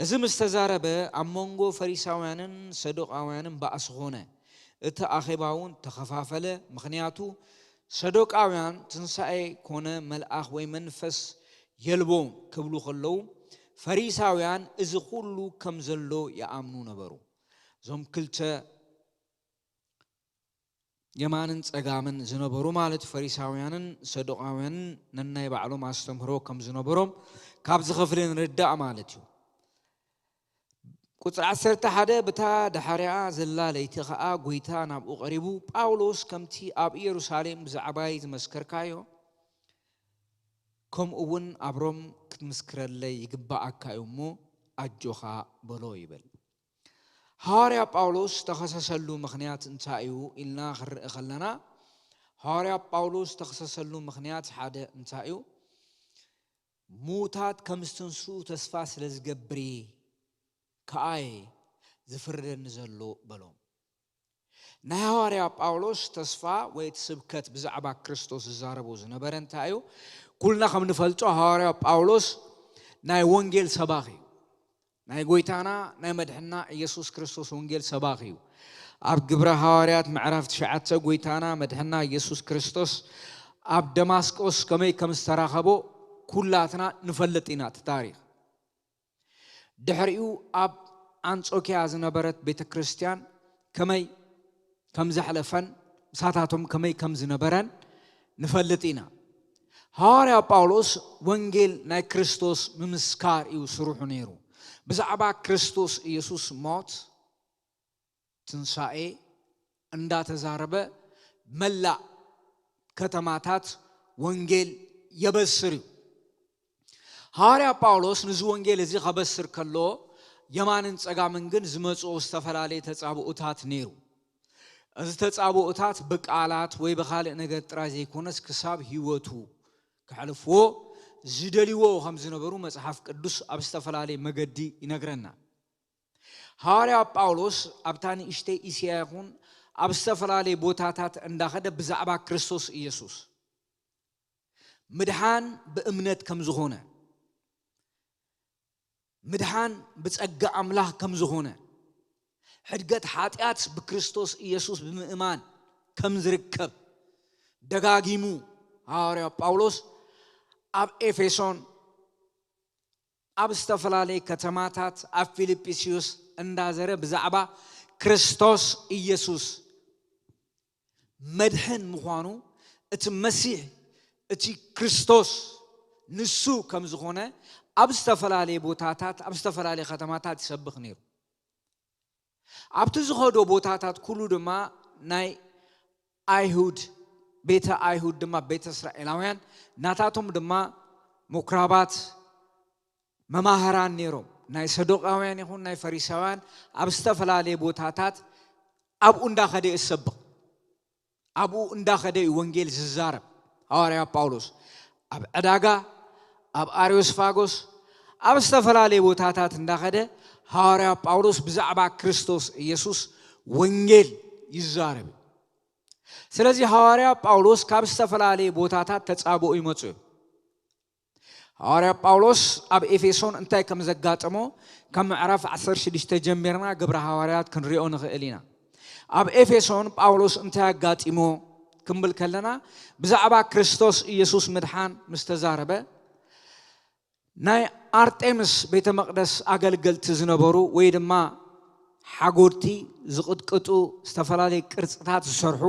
እዚ ምስተዛረበ ኣብ መንጎ ፈሪሳውያንን ሰዶቃውያንን ባእሲ ኾነ እቲ ኣኼባውን ተኸፋፈለ ምክንያቱ ሰዶቃውያን ትንሳኤ ኮነ መልኣኽ ወይ መንፈስ የልቦም ክብሉ ከለዉ ፈሪሳውያን እዚ ኩሉ ከም ዘሎ ይኣምኑ ነበሩ ዞም ክልተ የማንን ጸጋምን ዝነበሩ ማለት ፈሪሳውያንን ሰዶቃውያንን ነናይ ባዕሎም ኣስተምህሮ ከም ዝነበሮም ካብ ዝኸፍል ንርዳእ ማለት እዩ ቁጥር 11 በታ ድሓርያ ዘላ ለይቲ ከዓ ጎይታ ናብኡ ቀሪቡ ጳውሎስ ከምቲ ኣብ ኢየሩሳሌም ብዛዕባይ ዝመስከርካዮ ከምኡ እውን ኣብ ሮም ክትምስክረለይ ይግባኣካ እዩ እሞ ኣጆኻ በሎ ይብል ሐዋርያ ጳውሎስ ተኸሰሰሉ ምክንያት እንታይ እዩ ኢልና ክርኢ ከለና ሐዋርያ ጳውሎስ ተኸሰሰሉ ምክንያት ሓደ እንታይ እዩ ሙታት ከምዝትንሱ ተስፋ ስለ ዝገብር ከኣየ ዝፍረደኒ ዘሎ በሎም ናይ ሐዋርያ ጳውሎስ ተስፋ ወይ ስብከት ብዛዕባ ክርስቶስ ዝዛረቡ ዝነበረ እንታይ እዩ ኩልና ከም ንፈልጦ ሐዋርያ ጳውሎስ ናይ ወንጌል ሰባኺ ናይ ጎይታና ናይ መድሕና ኢየሱስ ክርስቶስ ወንጌል ሰባኺ እዩ ኣብ ግብረ ሐዋርያት ምዕራፍ 9 ጎይታና መድሕና ኢየሱስ ክርስቶስ ኣብ ደማስቆስ ከመይ ከም ዝተራኸቦ ኩላትና ንፈልጥ ኢና እቲ ታሪኽ ድሕሪኡ ኣብ አንጾኪያ ዝነበረት ቤተ ክርስቲያን ከመይ ከም ዘሕለፈን ሳታቶም ከመይ ከም ዝነበረን ንፈልጥ ኢና ሐዋርያ ጳውሎስ ወንጌል ናይ ክርስቶስ ምምስካር እዩ ስሩሑ ነይሩ ብዛዕባ ክርስቶስ ኢየሱስ ሞት ትንሳኤ እንዳተዛረበ መላእ ከተማታት ወንጌል የበስር እዩ ሐዋርያ ጳውሎስ ንዚ ወንጌል እዚ ከበስር ከሎ የማንን ጸጋምን ግን ዝመጽኡ ዝተፈላለዩ ተጻብኡታት ነይሩ እዚ ተጻብኡታት በቃላት ወይ በኻልእ ነገር ጥራይ ዘይኮነስ ክሳብ ህይወቱ ክሕልፍዎ ዝደልይዎ ከም ዝነበሩ መጽሐፍ ቅዱስ ኣብ ዝተፈላለዩ መገዲ ይነግረና ሐዋርያ ጳውሎስ ኣብ ታኒ ንእሽተይ እስያ ይኹን ኣብ ዝተፈላለዩ ቦታታት እንዳኸደ ብዛዕባ ክርስቶስ ኢየሱስ ምድሓን ብእምነት ከም ዝኾነ ምድሓን ብጸጋ ኣምላኽ ከም ዝኾነ ሕድገት ኃጢአት በክርስቶስ ኢየሱስ ብምእማን ከም ዝርከብ ደጋጊሙ ሐዋርያ ጳውሎስ ኣብ ኤፌሶን ኣብ ዝተፈላለዩ ከተማታት ኣብ ፊልጵስዩስ እንዳዘረ ብዛዕባ ክርስቶስ ኢየሱስ መድሕን ምዃኑ مسيح اتي كريستوس نسو كم زخونه ابستفلالي بوتاتات ابستفلالي ختماتات يسبخ نيرو ابتزخدو بوتاتات كله دما ناي ايهود بيت ايهود دما بيت اسرائيلاوያን ناتاتهم دما مكرابات مماهران نيرو ناي صدوقاوያን يكون ناي فريساوያን ابستفلالي بوتاتات ابو እንዳخده يسبخ ابو እንዳخده ወንጌል ዝዛረብ ሐዋርያ ጳውሎስ አብ አዳጋ አብ አሪዮስፋጎስ አብ استفلالي ቦታታት እንዳخده ሐዋርያ ጳውሎስ ብዛዕባ ክርስቶስ ኢየሱስ ወንጌል ይዛረብ ስለዚህ ሐዋርያ ጳውሎስ ካብ استفلالي ቦታታት ተጻብኦ ይመጹ ሐዋርያ ጳውሎስ አብ ኤፌሶን እንታይ ከም ዘጋጠሞ ከም ምዕራፍ 16 ጀምርና ግብረ ሐዋርያት ክንሪኦ ንኽእሊና አብ ኤፌሶን ጳውሎስ እንታይ ያጋጥሞ ክንብል ከለና ብዛዕባ ክርስቶስ ኢየሱስ ምድሓን ምስተዛረበ ናይ አርጤምስ ቤተ መቅደስ አገልገልቲ ዝነበሩ ወይ ድማ ሓጎርቲ ዝቅጥቅጡ استفلالي ቅርጽታት ዝሰርሑ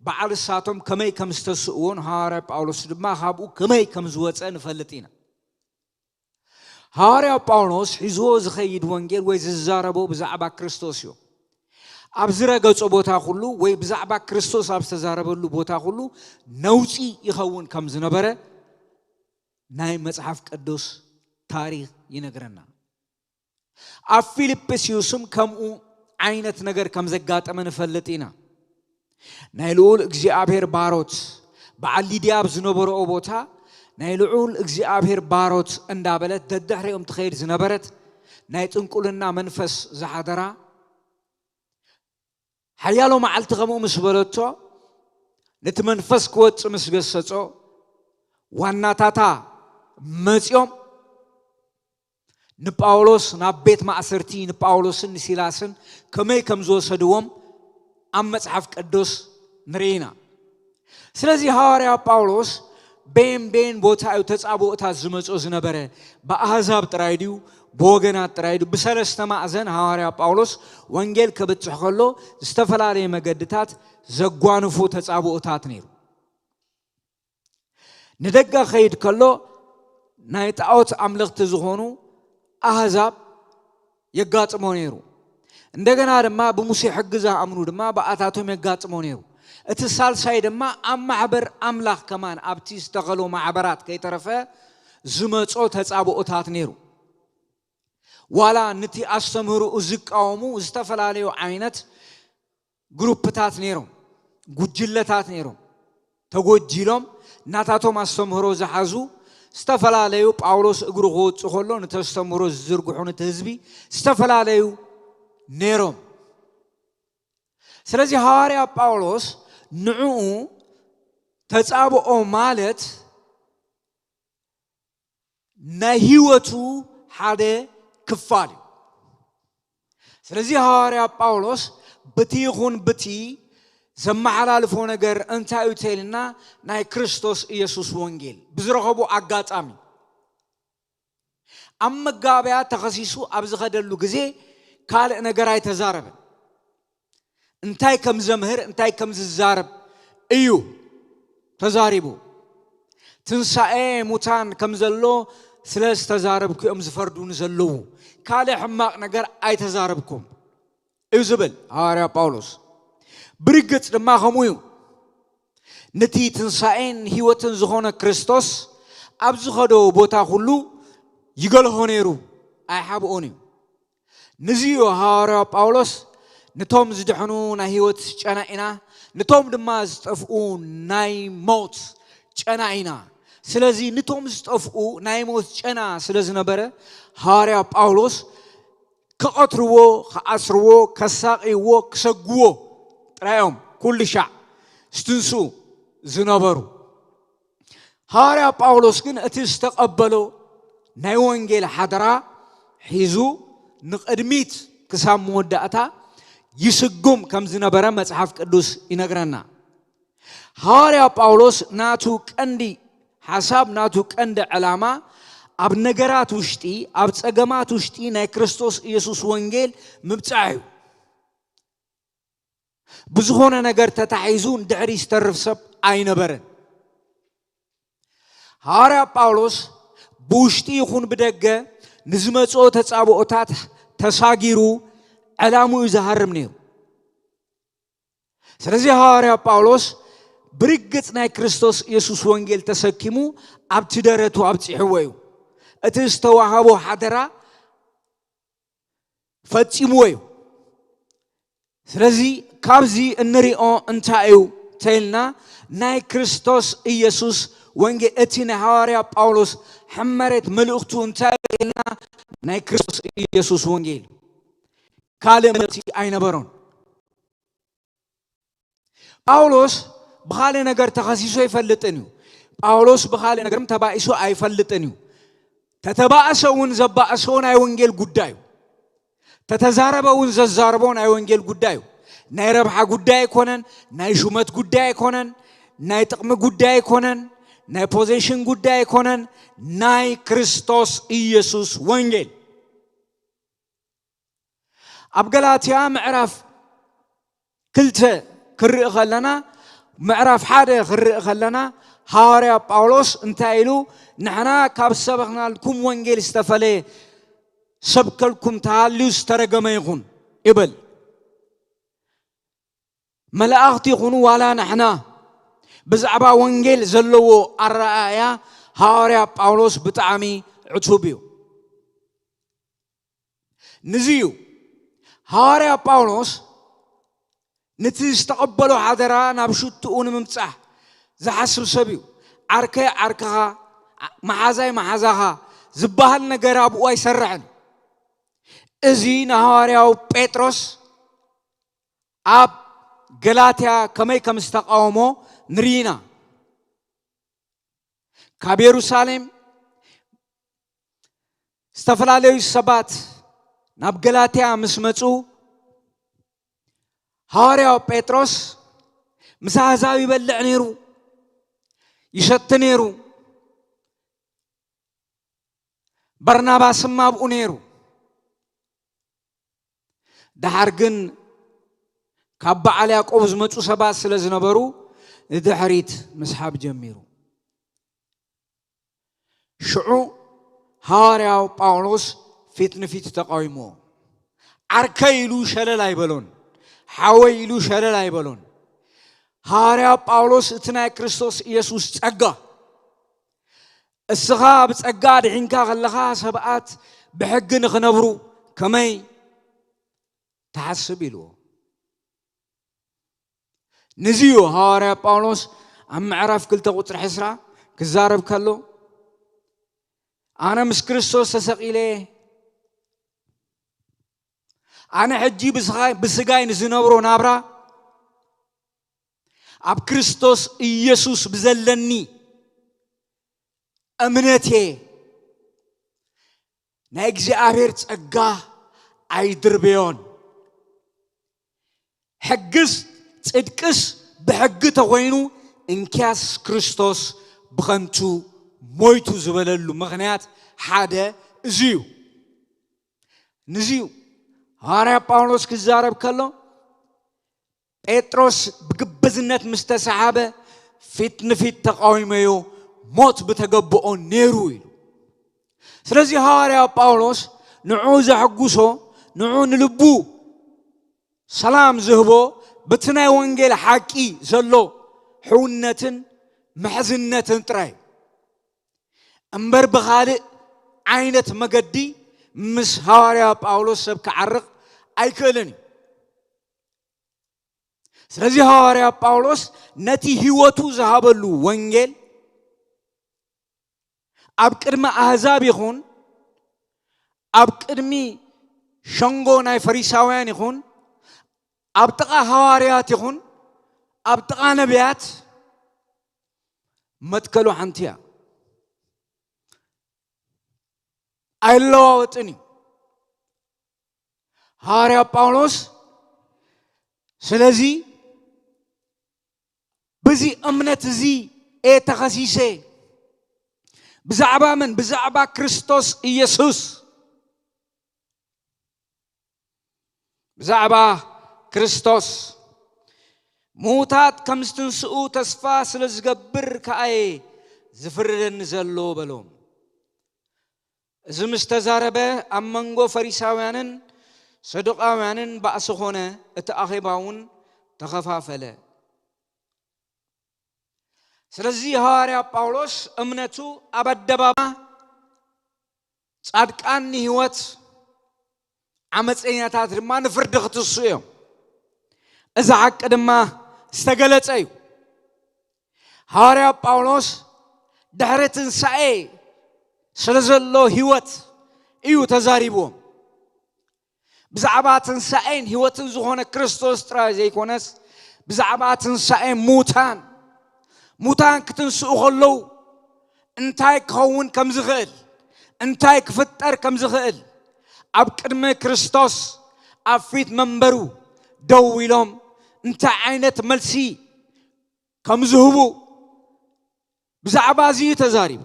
በዓልሳቶም ከመይ ከም ዝተስኡን ሐዋርያ ጳውሎስ ድማ ካብኡ ከመይ ከም ዝወፀ ንፈልጥ ኢና ሐዋርያ ጳውሎስ ሒዝዎ ዝኸይድ ወንጌል ወይ ዝዛረቦ ብዛዕባ ክርስቶስ እዩ ኣብ ዝረገጾ ቦታ ሁሉ ወይ ብዛዕባ ክርስቶስ ኣብ ዝተዛረበሉ ቦታ ሁሉ ነውፂ ይኸውን ከም ዝነበረ ናይ መጽሐፍ ቅዱስ ታሪኽ ይነግረና ኣብ ፊልጵስዩስም ከምኡ ዓይነት ነገር ከም ዘጋጠመ ንፈልጥ ኢና ናይ ልዑል እግዚአብሔር ባሮት በዓል ሊድያ ዝነበረኦ ቦታ ናይ ልዑል እግዚአብሔር ባሮት እንዳበለት ደድሕሪኦም ትኸይድ ዝነበረት ናይ ጥንቁልና መንፈስ ዝሓደራ ሓያሎ መዓልቲ ከምኡ ምስ በለቶ ነቲ መንፈስ ክወፅእ ምስ ገሰጾ ዋናታታ መጽዮም ንጳውሎስ ናብ ቤት ማእሰርቲ ንጳውሎስን ሲላስን ከመይ ከም ዝወሰድዎም ኣብ መጽሐፍ ቅዱስ ንሪና ስለዚህ ሐዋርያ ጳውሎስ ቤን ቦታ እዩ ተጻብኦታት ዝመጾ ዝነበረ በአሕዛብ ጥራይ ድዩ በወገናት ጥራይ ድዩ ብሰለስተ ማዕዘን ሐዋርያ ጳውሎስ ወንጌል ከብጽሕ ከሎ ዝተፈላለዩ መገድታት ዘጓንፉ ተጻብኦታት ነይሩ ንደጋ ኸይድ ከሎ ናይ ጣዖት አምልኽቲ ዝኾኑ አሕዛብ የጋጥሞ ነይሩ እንደገና ድማ በሙሴ ሕግ ዝኣምኑ ድማ በአታቶም የጋጥሞ ነይሩ እቲ ሳልሳይ ድማ ኣብ ማሕበር አምላኽ ከማን ኣብቲ ዝተኸሎ ማሕበራት ከይተረፈ ዝመጾ ተጻብኦታት ነይሩ ዋላ ነቲ ኣስተምህሮ ዝቃወሙ ዝተፈላለዩ ዓይነት ግሩፕታት ነይሮም ጉጅለታት ነይሮም ተጎጂሎም ናታቶም ኣስተምህሮ ዝሓዙ ዝተፈላለዩ ጳውሎስ እግሩ ክወጽእ ከሎ ነተስተምህሮ ዝዝርግሑ ነቲ ህዝቢ ዝተፈላለዩ ነይሮም ስለዚህ ሐዋርያ ጳውሎስ ንዑኡ ተጻብኦ ማለት ናይ ህይወቱ ሓደ ክፋል ስለዚህ ሐዋርያ ጳውሎስ በቲ ይኹን በቲ ዘመሓላልፎ ነገር እንታይ እዩ ተይልና ናይ ክርስቶስ ኢየሱስ ወንጌል ብዝረኸቡ አጋጣሚ ኣብ መጋብያ ተኸሲሱ ኣብ ዝኸደሉ ግዜ ካልእ ነገር ኣይተዛረበ እንታይ ከም ዘምህር እንታይ ከም ዝዛረብ እዩ ተዛሪቡ ትንሳኤ ሙታን ከም ዘሎ ስለዝተዛረብኩ እዮም ዝፈርዱን ዘለዉ ካልእ ሕማቕ ነገር ኣይተዛረብኩም እዩ ዝብል ሐዋርያ ጳውሎስ ብርግጽ ድማ ከምኡ እዩ ነቲ ትንሳኤን ህይወትን ዝኾነ ክርስቶስ ኣብ ዝኸዶ ቦታ ሁሉ ይገልሆ ነይሩ ኣይሓብኦን እዩ ንዚዮ ሐዋርያ ጳውሎስ ነቶም ዝድሕኑ ናይ ህይወት ጨና ኢና ነቶም ድማ ዝጠፍኡ ናይ ሞት ጨና ኢና ስለዚህ ነቶም ዝጠፍኡ ናይ ሞት ጨና ስለዝነበረ ሐዋርያ ጳውሎስ ከቀትርዎ ከአስርዎ ከሳቂዎ ክሰግዎ ጥራዮም ኩሉ ሻዕ ስትንሱ ዝነበሩ ሐዋርያ ጳውሎስ ግን እቲ ዝተቀበሎ ናይ ወንጌል ሓደራ ሒዙ ንቅድሚት ክሳብ መወዳእታ ይስጉም ከም ዝነበረ መጽሐፍ ቅዱስ ይነግረና ሐዋርያ ጳውሎስ ናቱ ቀንዲ ሐሳብ ናቱ ቀንዲ ዓላማ ኣብ ነገራት ውሽጢ ኣብ ጸገማት ውሽጢ ናይ ክርስቶስ ኢየሱስ ወንጌል ምብጻዕ ብዙኾነ ነገር ተታሒዙ ድሕሪ ዝተርፍ ሰብ አይነበረን ሐዋርያ ጳውሎስ ብውሽጢ ይኹን ብደገ ንዝመጾ ተጻብኦታት ተሳጊሩ ዕላሙ ዝሃርም ነይሩ ስለዚህ ሐዋርያ ጳውሎስ ብርግጽ ናይ ክርስቶስ ኢየሱስ ወንጌል ተሰኪሙ ኣብቲ ደረቱ ኣብጽሕዎ እዩ እቲ ዝተዋሃቦ ሓደራ ፈጺሙ እዩ ስለዚህ ካብዚ እንሪኦ እንታይ እዩ ተይልና ናይ ክርስቶስ ኢየሱስ ወንጌል እቲ ናይ ሐዋርያ ጳውሎስ ሕመረት መልእኽቱ እንታይ ኢልና ናይ ክርስቶስ ኢየሱስ ወንጌል ካልእ መልእኽቲ ኣይነበሮን ጳውሎስ ብኻልእ ነገር ተኸሲሶ ይፈልጥን እዩ ጳውሎስ ብኻልእ ነገርም ተባኢሶ ኣይፈልጥን እዩ ተተባእሰውን ዘባእሰውን ናይ ወንጌል ጉዳይ ተተዛረበውን ዘዛረበውን ናይ ወንጌል ጉዳይ ናይ ረብሓ ጉዳይ ኣይኮነን ናይ ሹመት ጉዳይ ኣይኮነን ናይ ጥቕሚ ጉዳይ ኣይኮነን ናይ ፖዚሽን ጉዳይ ኣይኮነን ናይ ክርስቶስ ኢየሱስ ወንጌል ኣብ ገላትያ ምዕራፍ 2 ክርኢ ኸለና ምዕራፍ 1 ክርኢ ኸለና ሐዋርያ ጳውሎስ እንታይ ኢሉ ንሕና ካብ ሰበኽናልኩም ወንጌል ዝተፈለየ ሰብከልኩም ተሃልዩ ዝተረገመ ይኹን ይብል መላእኽቲ ይኹኑ ዋላ ንሕና ብዛዕባ ወንጌል ዘለዎ ኣረኣእያ ሐዋርያ ጳውሎስ ብጣዕሚ ዕቱብ እዩ ንዚዩ ሐዋርያ ጳውሎስ ነቲ ዝተቐበሎ ሓደራ ናብ ሽቱኡ ንምምጻሕ ዝሓስብ ሰብ እዩ ዓርከይ ዓርከኻ መሓዛይ መሓዛኻ ዝበሃል ነገር ኣብኡ ኣይሰርሕን እዚ ንሐዋርያው ጴጥሮስ ኣብ ገላትያ ከመይ ከም ዝተቃወሞ ንሪና ካብ ኢየሩሳሌም ዝተፈላለዩ ሰባት ናብ ገላትያ ምስ መጹ ሐዋርያው ጴጥሮስ ምስ ኣሕዛብ ይበልዕ ነይሩ ይሸት ነይሩ በርናባስም ኣብኡ ነይሩ ድሓር ግን ካብ በዓል ያዕቆብ ዝመጹ ሰባት ስለ ዝነበሩ ንድሕሪት ምስሓብ ጀሚሩ ሽዑ ሐዋርያው ጳውሎስ ፊት ንፊት ተቃዊሞ ዓርከይ ኢሉ ሸለል ኣይበሎን ሓወይ ኢሉ ሸለል ኣይበሎን ሐዋርያው ጳውሎስ እቲ ናይ ክርስቶስ ኢየሱስ ጸጋ እስኻ ብጸጋ ድሒንካ ከለኻ ሰብኣት ብሕጊ ንኽነብሩ ከመይ ተሓስብ ኢልዎ ንዚዩ ሐዋርያ ጳውሎስ ኣብ ምዕራፍ 2 ቁጽሪ 10 ክዛረብ ከሎ ኣነ ምስ ክርስቶስ ተሰቒለ ኣነ ሕጂ ብስጋይ ንዝነብሮ ናብራ ኣብ ክርስቶስ ኢየሱስ ብዘለኒ እምነቴ ናይ እግዚአብሔር ጸጋ ኣይድርብዮን ሕግስ ጽድቅስ ብሕጊ ተኾይኑ እንኪያስ ክርስቶስ ብኸንቱ ሞይቱ ዝበለሉ ምኽንያት ሓደ እዚዩ ንዚዩ ሐዋርያ ጳውሎስ ክዛረብ ከሎ ጴጥሮስ ብግብዝነት ምስ ተሰሓበ ፊት ንፊት ተቃዊመዮ ሞት ብተገብኦ ነይሩ ኢሉ ስለዚ ሐዋርያ ጳውሎስ ንዑ ዘሐጉሶ ንዑ ንልቡ ሰላም ዝህቦ بتناي وانجيل حقي زلو حونتن محزنتن تراي امبر بخالق عينت مقدي مس هواريا باولوس سبك عرق ايكلني سلازي هواريا باولوس نتي هيوتو زهابلو وانجيل اب قدم احزاب يخون اب قدمي شنغو ناي فريساويان يخون أبتقى هواريات يخون أبتقى نبيات متكلو حنتيا أيلوتني هاريا باولوس سلازي بزي أمنت زي إيه تخسيسي بزعبا من بزعبا كريستوس إيسوس بزعبا ክርስቶስ موتات كمستنسؤ تسفا سلزقبر كأي زفردن زلو بلوم زمستزاربه أمانغو فريساوانن صدقاوانن بأسخونه اتأخباون تخفافله سلزي هاريا باولوس امنتو أبدبابا صادقان هيوت عمصينياتات دما نفرد ختصيو اذا حق دما استغلصايو هاريا باولوس دحرتن ساي سلازلو هيوت ايو تزاريبو بزعباتن ساين هيوتن زخونه كريستوس ترا زيكونس بزعباتن ساين موتان كتنسو خلو انتاي كون كم زغل انتاي كفتر كم زغل اب قدم كريستوس افيت منبرو دويلهم انت عينت ملسي كم زهبو بزعبازي تزاريب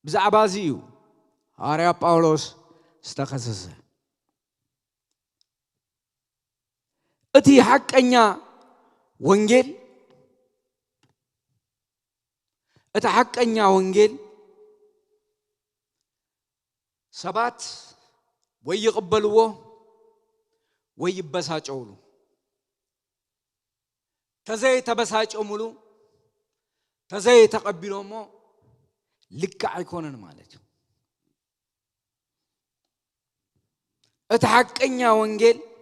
بزعبازيو هاريا باولوس استخسس اتي حقنيا وانجيل اتا حقنيا وانجيل سبات ويقبلوه ويبساچولو تزي تبساچوملو تزي تقبلومو لك ايكونن مالتو اتا حقنيا وانجيل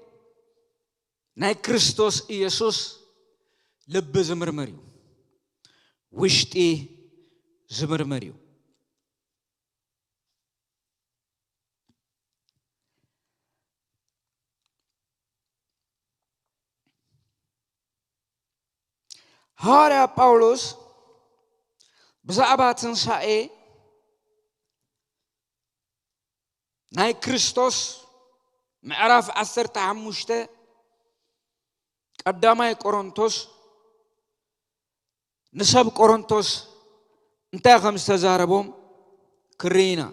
ناي كريستوس ኢየሱስ ልብ ዝምርመሪው ውሽጤ ዝምርመሪው هاريا باولوس بزعبا تنسائي ناي كريستوس معراف 15 قداماي قرنطوس نسب قرنطوس انتا خمس تزاربهم كرينا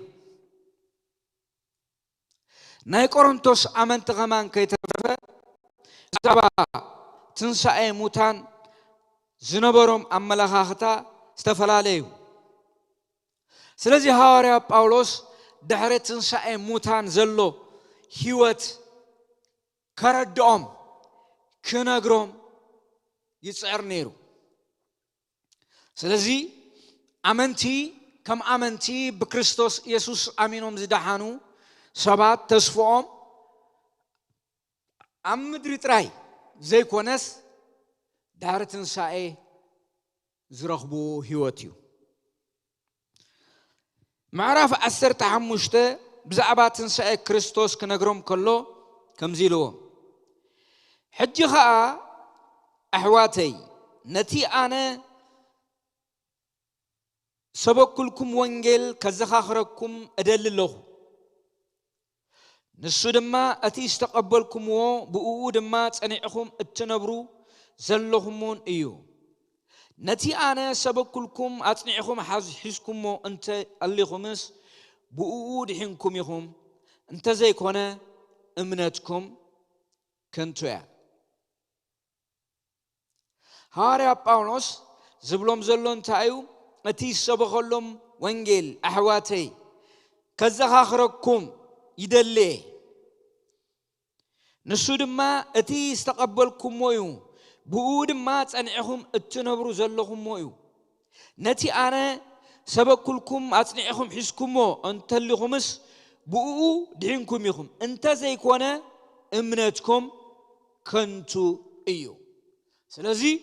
ناي قرنطوس امنت غمان كيترفه زعبا تنسائي موتان زنبروم املاخاختا استفلاليو سلازي هاريا باولوس دحرت تنسائي موتان زلو هيوت كردوم كنغروم يصعر نيرو سلازي امنتي كم امنتي بكريستوس يسوس امينوم زدحانو سبات تسفوم امدري تراي زي كونس دارتن ساي زرخبو هيوتيو معرف 15 بزعباتن ساي كريستوس كنغروم كله كمزيلو حجها احواتي نتي انا سبكلكم وانجيل كزخاخركم ادللو نسو دما اتي استقبلكم و بؤو دما صنيعكم اتنبرو زلهمون ايو نتي انا سبكلكم اصنيعكم حزكم انت الليخمس بؤو دحنكم يخم انت زي كونه امنتكم كنتوا هاريا باولوس زبلوم زلون تايو اتي سبخلهم وانجيل احواتي كزخاخركم يدلي نسو دما اتي استقبلكم مويو بؤود ما صنعهم اتنبرو زلهم مويو نتي انا سبكلكم اصنعهم حسكم انتلخمس بؤو دحنكم يخم انت زي كونه امنتكم كنتو ايو سلازي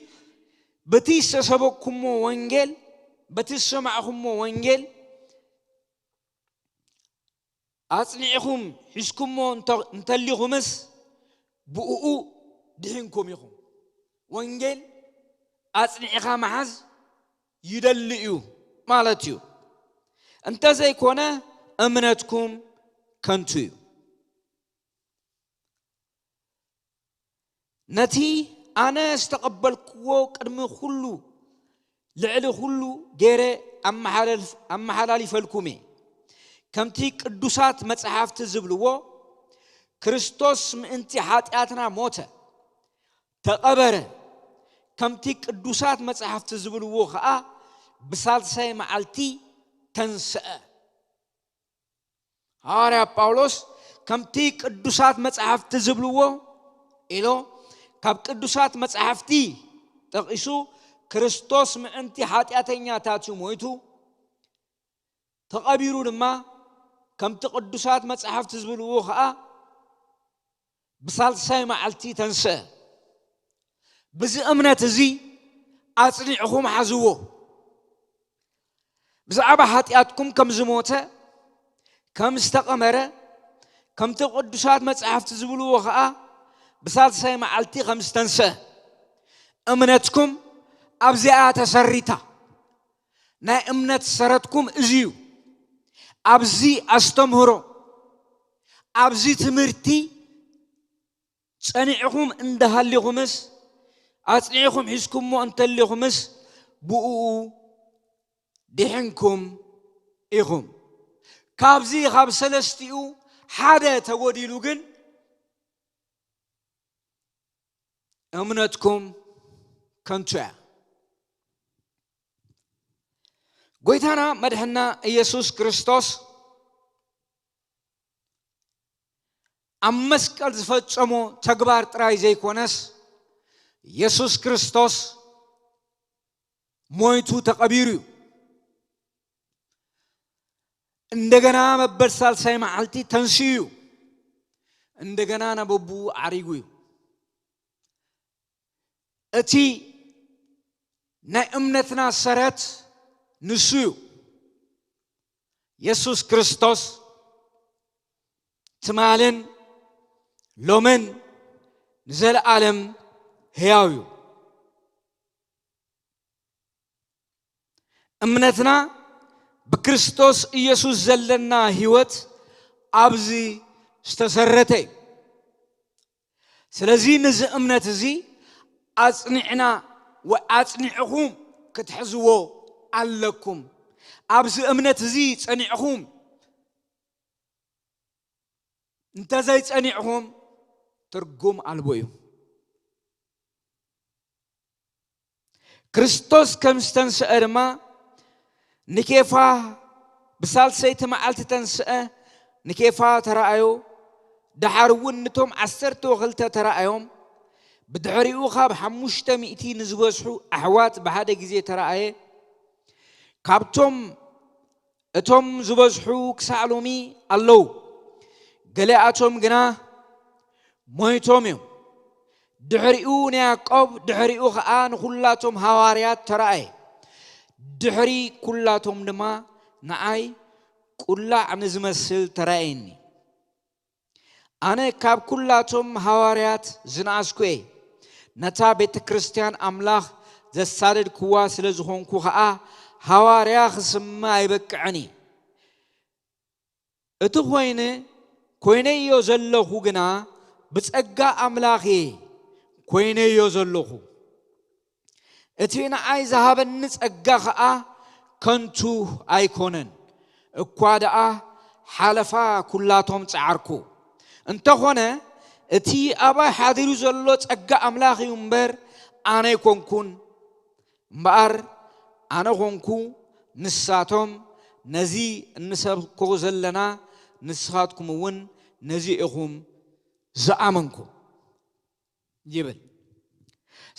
بتيس سبكم وانجيل بتيس معكم وانجيل اصنعكم حسكم انتلخمس بؤو دحنكم يخم وانجيل اصنعها محز يدلئو مالتيو انت زي كونه امنتكم كنتو نتي انا استقبلكو قدم كله لعل كله غير ام حلال فلكمي كمتي قدوسات مصحفت زبلو كريستوس انت حاتياتنا موته ተቀበረ ከምቲ ቅዱሳት መጽሐፍት ዝብልዎ ኸኣ ብሳልሳይ መዓልቲ ተንስአ ሐዋርያ ጳውሎስ ከምቲ ቅዱሳት መጽሐፍት ዝብልዎ ኢሎ ካብ ቅዱሳት መጽሐፍቲ ጠቂሱ ክርስቶስ ምእንቲ ኃጢአተኛታት ሞይቱ ተቀቢሩ ድማ ከምቲ ቅዱሳት መጽሐፍት ዝብልዎ ኸኣ ብሳልሳይ መዓልቲ ተንስአ ብዚ እምነት እዚ አጽኒዕኹም ሓዝዎ ብዛዕባ ኃጢአትኩም ከም ዝሞተ ከም ዝተቀመረ ከምቲ ቅዱሳት መጽሐፍት ዝብልዎ ኸኣ ብሳልሳይ መዓልቲ ከም ዝተንስአ እምነትኩም ኣብዚኣ ተሰሪታ ናይ እምነት ሰረትኩም እዚዩ ኣብዚ አስተምህሮ ኣብዚ ትምህርቲ ጸኒዕኹም እንደሃሊኹምስ አጽኒዕኹም ሒዝኩሞ እንተሊኹምስ ብኡ ድሕንኩም ኢኹም ካብዚ ካብ ሰለስቲኡ ሓደ ተጎዲሉ ግን እምነትኩም ከንቱ እያ ጎይታና መድሕና ኢየሱስ ክርስቶስ ኣብ መስቀል ዝፈጸሞ ተግባር ጥራይ ዘይኮነስ ኢየሱስ ክርስቶስ ሞይቱ ተቀቢሩ እንደገና መበል ሳልሳይ መዓልቲ ተንስዩ እንደገና ናበቡ ዓሪጉ እቲ ናይ እምነትና ሰረት ንስዩ ኢየሱስ ክርስቶስ ትማልን ሎመን ንዘለዓለም ሕያው እዩ እምነትና በክርስቶስ ኢየሱስ ዘለና ሕይወት ኣብዚ ዝተሰረተ ስለዚህ ነዚ እምነት እዚ አጽኒዕና ወአጽኒዕኹም ክትሕዝዎ ኣለኩም ኣብዚ እምነት እዚ ጸኒዕኹም እንተዘይ ጸኒዕኹም ትርጉም አልቦ እዩ ክርስቶስ ከም ዝተንስአ ድማ ንኬፋ ብሳልሰይቲ መዓልቲ ተንስአ ንኬፋ ተራእዮ ድሓር እውን ነቶም 12 ተራእዮም ብድሕሪኡ ካብ 500 ንዝበዝሑ ኣሕዋት ብሓደ ግዜ ተራእየ ካብቶም እቶም ዝበዝሑ ክሳዕሎሚ ኣለው ገሊኣቶም ግና ሞይቶም እዮም ድሕሪኡ ንያዕቆብ ድሕሪኡ ከዓ ንኹላቶም ሐዋርያት ተራእየ ድሕሪ ኩላቶም ድማ ንዓይ ቁላዕ ንዝመስል ተራእየኒ ኣነ ካብ ኩላቶም ሐዋርያት ዝናኣስኩ እየ ነታ ቤተ ክርስቲያን ኣምላኽ ዘሳደድክዋ ስለ ዝኾንኩ ከዓ ሐዋርያ ክስማ አይበቅዕኒ እቲ ኮይነዮ ዘለኹ ግና ብጸጋ ኣምላኽ ኮይነዮ ዘለኹ እቲ ንዓይ ዝሃበኒ ጸጋ ከዓ ከንቱ ኣይኮነን እኳ ደኣ ሓለፋ ኩላቶም ጻዓርኩ እንተኾነ እቲ ኣባይ ሓዲሩ ዘሎ ጸጋ ኣምላኽ እዩ እምበር ኣነ ይኮንኩን እምበር ኣነ ኾንኩ ንሳቶም ነዚ እንሰብኮ ዘለና ንስኻትኩም እውን ነዚ ኢኹም ዝኣመንኩም ይብል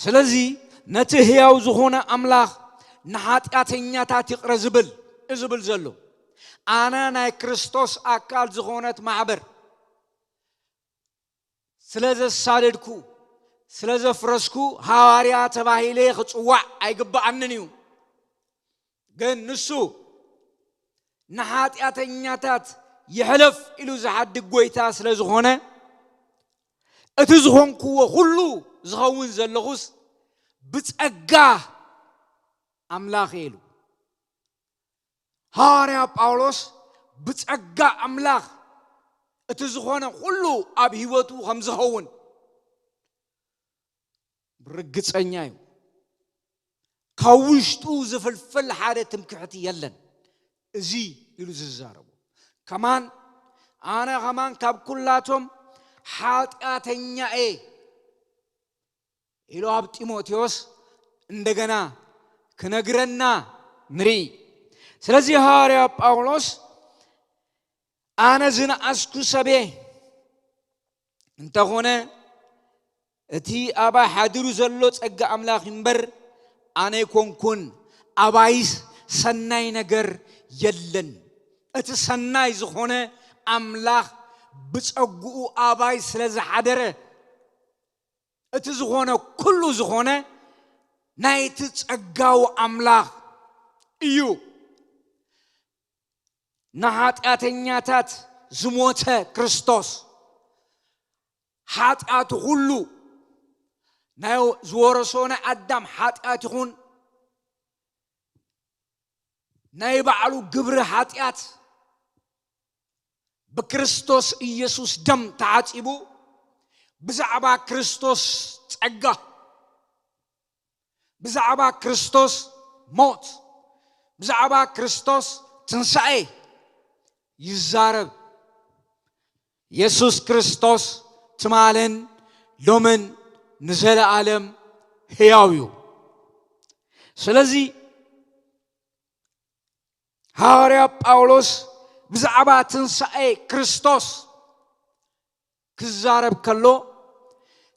ስለዚህ ነቲ ሕያው ዝኾነ ኣምላኽ ንኃጢአተኛታት ይቅረ ዝብል ዘሎ ኣነ ናይ ክርስቶስ ኣካል ዝኾነት ማሕበር ስለዘሳደድኩ ስለዘፍረስኩ ሐዋርያ ተባሂለ ክጽዋዕ አይግባአንን እዩ ግን ንሱ ንኃጢአተኛታት ይሕለፍ ኢሉ ዝሓድግ ጎይታ ስለ ዝኾነ እቲ ዝኾንኩዎ ሁሉ ዝኸውን ዘለኹስ ብጸጋ ኣምላኽ ኢሉ ሐዋርያ ጳውሎስ ብጸጋ ኣምላኽ እቲ ዝኾነ ሁሉ ኣብ ሕይወቱ ከም ዝኸውን ርግጸኛ እዩ ካብ ውሽጡ ዝፍልፍል ሓደ ትምክሕቲ የለን እዚ ኢሉ ዝዛረቡ ከማን ኣነ ከማን ካብ ኩላቶም ኃጢአተኛ ኢሎ አብ ጢሞቴዎስ እንደገና ከነግረና ንሪ ስለዚህ ሐዋርያ ጳውሎስ አነ ዝንአስኩ ሰቤ እንተኾነ እቲ አባ ሓድሩ ዘሎ ጸጋ አምላኽ እምበር አነ ኮንኩን አባይስ ሰናይ ነገር የለን እቲ ሰናይ ዝኾነ አምላኽ ብጸጉኡ አባይ ስለዝሓደረ እቲ ዝኾነ ኩሉ ዝኾነ ናይቲ ጸጋው አምላኽ እዩ ንኃጢአተኛታት ዝሞተ ክርስቶስ ኃጢአት ሁሉ ናዮ ዝወረሶነ አዳም ኃጢአት ይኹን ናይ ባዕሉ ግብሪ ኃጢአት በክርስቶስ ኢየሱስ ደም ተዓጺቡ ብዛዕባ ክርስቶስ ጸጋ ብዛዕባ ክርስቶስ ሞት ብዛዕባ ክርስቶስ ትንሣኤ ይዛረብ ኢየሱስ ክርስቶስ ትማለን ሎምን ንዘለዓለም ሕያው እዩ ስለዚህ ሐዋርያ ጳውሎስ ብዛዕባ ትንሣኤ ክርስቶስ ክዛረብ ከሎ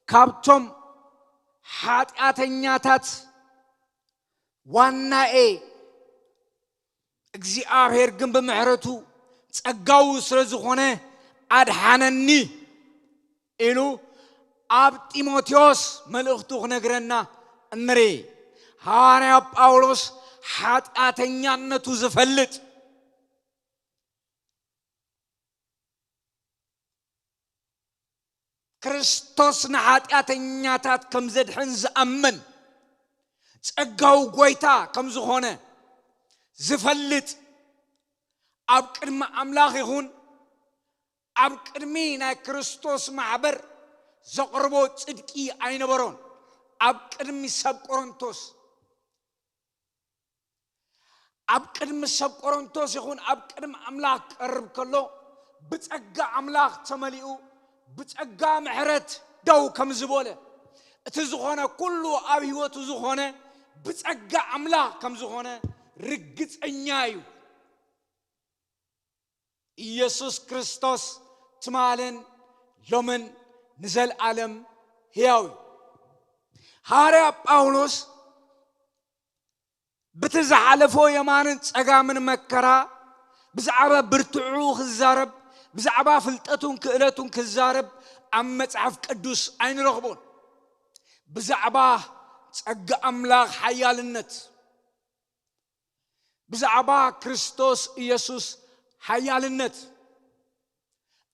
ካብቶም ኃጢአተኛታት ዋናኤ እግዚአብሔር ግን በምሕረቱ ጸጋው ስለዝኾነ አድሓነኒ ኢሉ አብ ጢሞቴዎስ መልእኽቱ ክነግረና እንሪ ሐዋርያ ጳውሎስ ኃጢአተኛነቱ ዝፈልጥ ክርስቶስ ንኃጢአተኛታት ከም ዘድሕን ዝአመን ጸጋው ጎይታ ከም ዝኾነ ዝፈልጥ አብ ቅድሚ አምላኽ ይኹን አብ ቅድሚ ናይ ክርስቶስ ማሕበር ዘቅርቦ ጽድቂ አይነበሮን አብ ቅድሚ ሰብ ቆሮንቶስ አብ ቅድሚ ሰብ ቆሮንቶስ ይኹን አብ ቅድሚ አምላኽ ቀርብ ከሎ ብጸጋ አምላኽ ተመሊኡ ብጸጋ ምሕረት ደው ከም ዝበለ እቲ ዝኾነ ኩሉ አብ ሕይወቱ ዝኾነ ብጸጋ አምላኽ ከም ዝኾነ ርግጸኛ እዩ ኢየሱስ ክርስቶስ ትማለን ሎምን ንዘለዓለም ሕያው ሐዋርያ ጳውሎስ ብትዝሓለፎ የማንን ጸጋምን መከራ ብዛዕባ ብርቱዑ ክዛረብ ብዛዕባ ፍልጠቱን ክእለቱን ክዛረብ አብ መጽሐፍ ቅዱስ አይንረኽቦን ብዛዕባ ጸጋ አምላኽ ሓያልነት ብዛዕባ ክርስቶስ ኢየሱስ ሓያልነት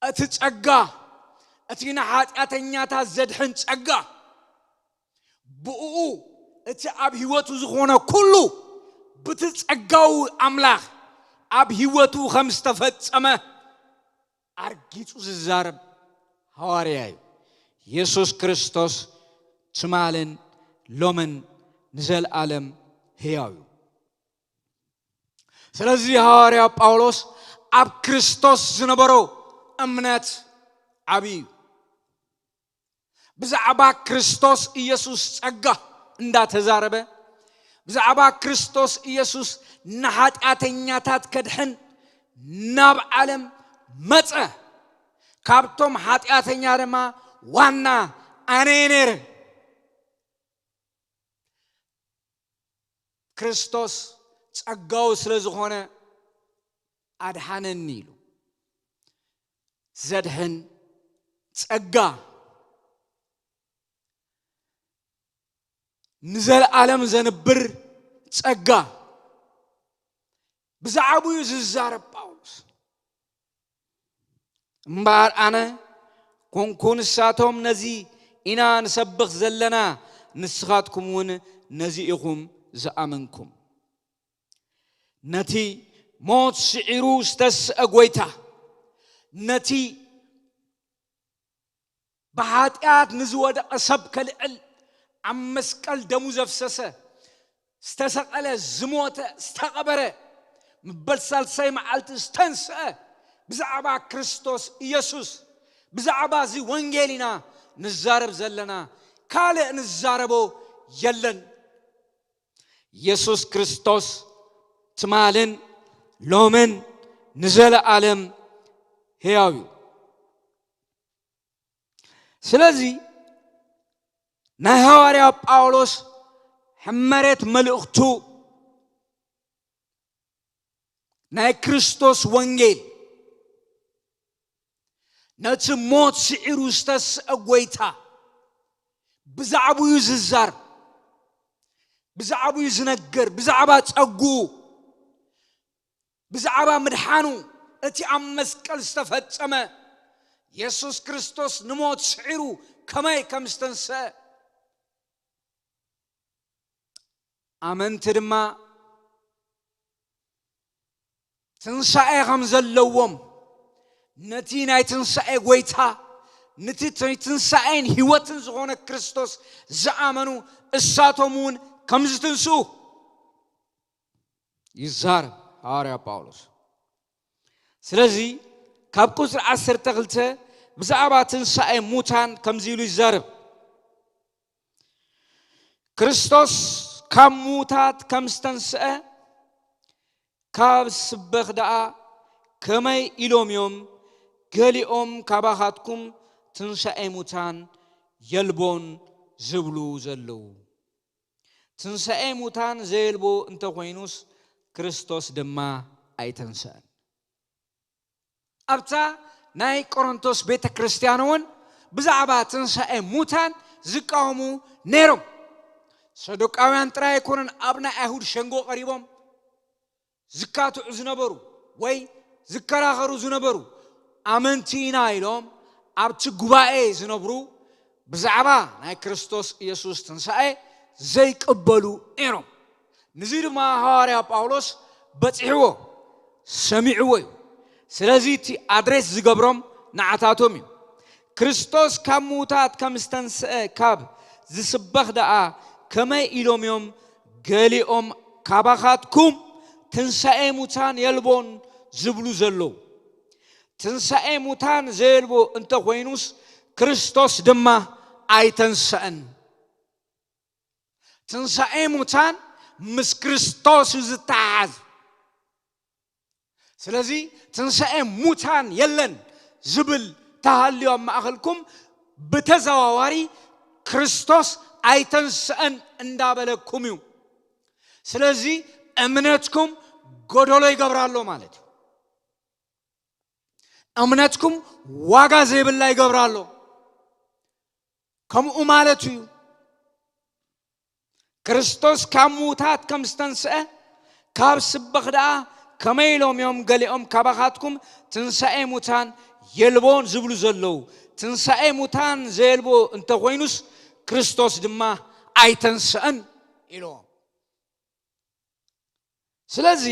እቲ ጸጋ እቲ ንኃጢአተኛታት ዘድሕን ጸጋ ብኡ እቲ አብ ሕይወቱ ዝኾነ ኩሉ ብቲ ጸጋው አምላኽ አብ ሕይወቱ ከም ዝተፈጸመ አርጊጹ ዝዛረብ ሐዋርያ እዩ ኢየሱስ ክርስቶስ ትማለን ሎምን ንዘለዓለም ሕያው እዩ ስለዚህ ሐዋርያ ጳውሎስ አብ ክርስቶስ ዝነበሮ እምነት ዓብይ ብዛዕባ ክርስቶስ ኢየሱስ ጸጋ እንዳተዛረበ ብዛዕባ ክርስቶስ ኢየሱስ ንኃጢአተኛታት ከድሕን ናብ ዓለም መጸ ካብቶም ኃጢአተኛ ድማ ዋና አነ ነይረ ክርስቶስ ጸጋው ስለዝኾነ አድሓነኒ ኢሉ ዘድሕን ጸጋ ንዘለዓለም ዘንብር ጸጋ ብዛዕባኡ ዝዛረብ ጳውሎስ እምበር አነ ኮንኩን ንሳቶም ነዚ ኢና ንሰብኽ ዘለና ንስኻትኩም እውን ነዚ ኢኹም ዝኣመንኩም ነቲ ሞት ስዒሩ ዝተስአ ጎይታ ነቲ በኃጢአት ንዝወደቀ ሰብ ከልዕል አብ መስቀል ደሙ ዘፍሰሰ ዝተሰቀለ ዝሞተ ዝተቀበረ ምበል ሳልሳይ መዓልቲ ዝተንስአ ብዛዕባ ክርስቶስ ኢየሱስ ብዛዕባ እዚ ወንጌልና ንዛረብ ዘለና ካልእ ንዛረቦ የለን ኢየሱስ ክርስቶስ ትማልን ሎምን ንዘለዓለም ሕያው እዩ ስለዚ ናይ ሐዋርያ ጳውሎስ ሕመሬት መልእኽቱ ናይ ክርስቶስ ወንጌል ነቲ ሞት ስዒሩ ዝተስአ ጐይታ ብዛዕባኡ ዝዛረብ ብዛዕባኡ ዝነግር ብዛዕባ ጸጉ ብዛዕባ ምድሓኑ እቲ ኣብ መስቀል ዝተፈጸመ ኢየሱስ ክርስቶስ ንሞት ስዒሩ ከመይ ከም ዝተንስአ ኣመንቲ ድማ ትንሣኤ ከም ዘለዎም ነቲ ናይ ትንሣኤ ጐይታ ነቲ ትንሣኤን ሕይወትን ዝኾነ ክርስቶስ ዝኣመኑ እሳቶም እውን ከም ዝትንስኡ ይዛረብ ሐዋርያ ጳውሎስ ስለዚ ካብ ቁጥር 12 ብዛዕባ ትንሣኤ ሙታን ከምዚ ኢሉ ይዛረብ ክርስቶስ ካብ ሙታት ከም ዝተንስአ ካብ ስበኽ ደኣ ከመይ ኢሎም እዮም ገሊኦም ካባኻትኩም ትንሣኤ ሙታን የልቦን ዝብሉ ዘለዉ ትንሣኤ ሙታን ዘየልቦ እንተኾይኑስ ክርስቶስ ድማ ኣይተንስአን ኣብታ ናይ ቆሮንቶስ ቤተ ክርስቲያን እውን ብዛዕባ ትንሣኤ ሙታን ዝቃወሙ ነይሮም ሰዱቃውያን ጥራይ ኣይኮኑን ኣብ ናይ ኣይሁድ ሸንጎ ቀሪቦም ዝካትዑ ዝነበሩ ወይ ዝከራኸሩ ዝነበሩ ኣመንቲ ኢና ኢሎም ኣብቲ ጉባኤ ዝነብሩ ብዛዕባ ናይ ክርስቶስ ኢየሱስ ትንሣኤ ዘይቅበሉ ነይሮም ንዚ ድማ ሐዋርያ ጳውሎስ በፂሕዎ ሰሚዕዎ እዩ ስለዚ እቲ ኣድሬስ ዝገብሮም ንዓታቶም እዩ ክርስቶስ ካብ ሙታት ከም ዝተንስአ ካብ ዝስበኽ ደኣ ከመይ ኢሎም እዮም ገሊኦም ካባኻትኩም ትንሣኤ ሙታን የልቦን ዝብሉ ዘለዉ ትንሣኤ ሙታን ዘየልቦ እንተኾይኑስ ክርስቶስ ድማ ኣይተንስአን ትንሣኤ ሙታን ምስ ክርስቶስ ዝተሓሓዝ ስለዚ ትንሣኤ ሙታን የለን ዝብል ተሃልዮ ኣብ ማእኸልኩም ብተዘዋዋሪ ክርስቶስ ኣይተንስአን እንዳበለኩም እዩ ስለዚ እምነትኩም ጎደሎ ይገብራሎ ማለት እዩ እምነትኩም ዋጋ ዘይብላ ይገብራሎ ከምኡ ማለት እዩ ክርስቶስ ካብ ሙታት ከም ዝተንስአ ካብ ስበኽ ደኣ ከመይ ኢሎም እዮም ገሊኦም ካባኻትኩም ትንሣኤ ሙታን የልቦን ዝብሉ ዘለዉ ትንሣኤ ሙታን ዘየልቦ እንተኾይኑስ ክርስቶስ ድማ ኣይተንስአን ኢሎም ስለዚ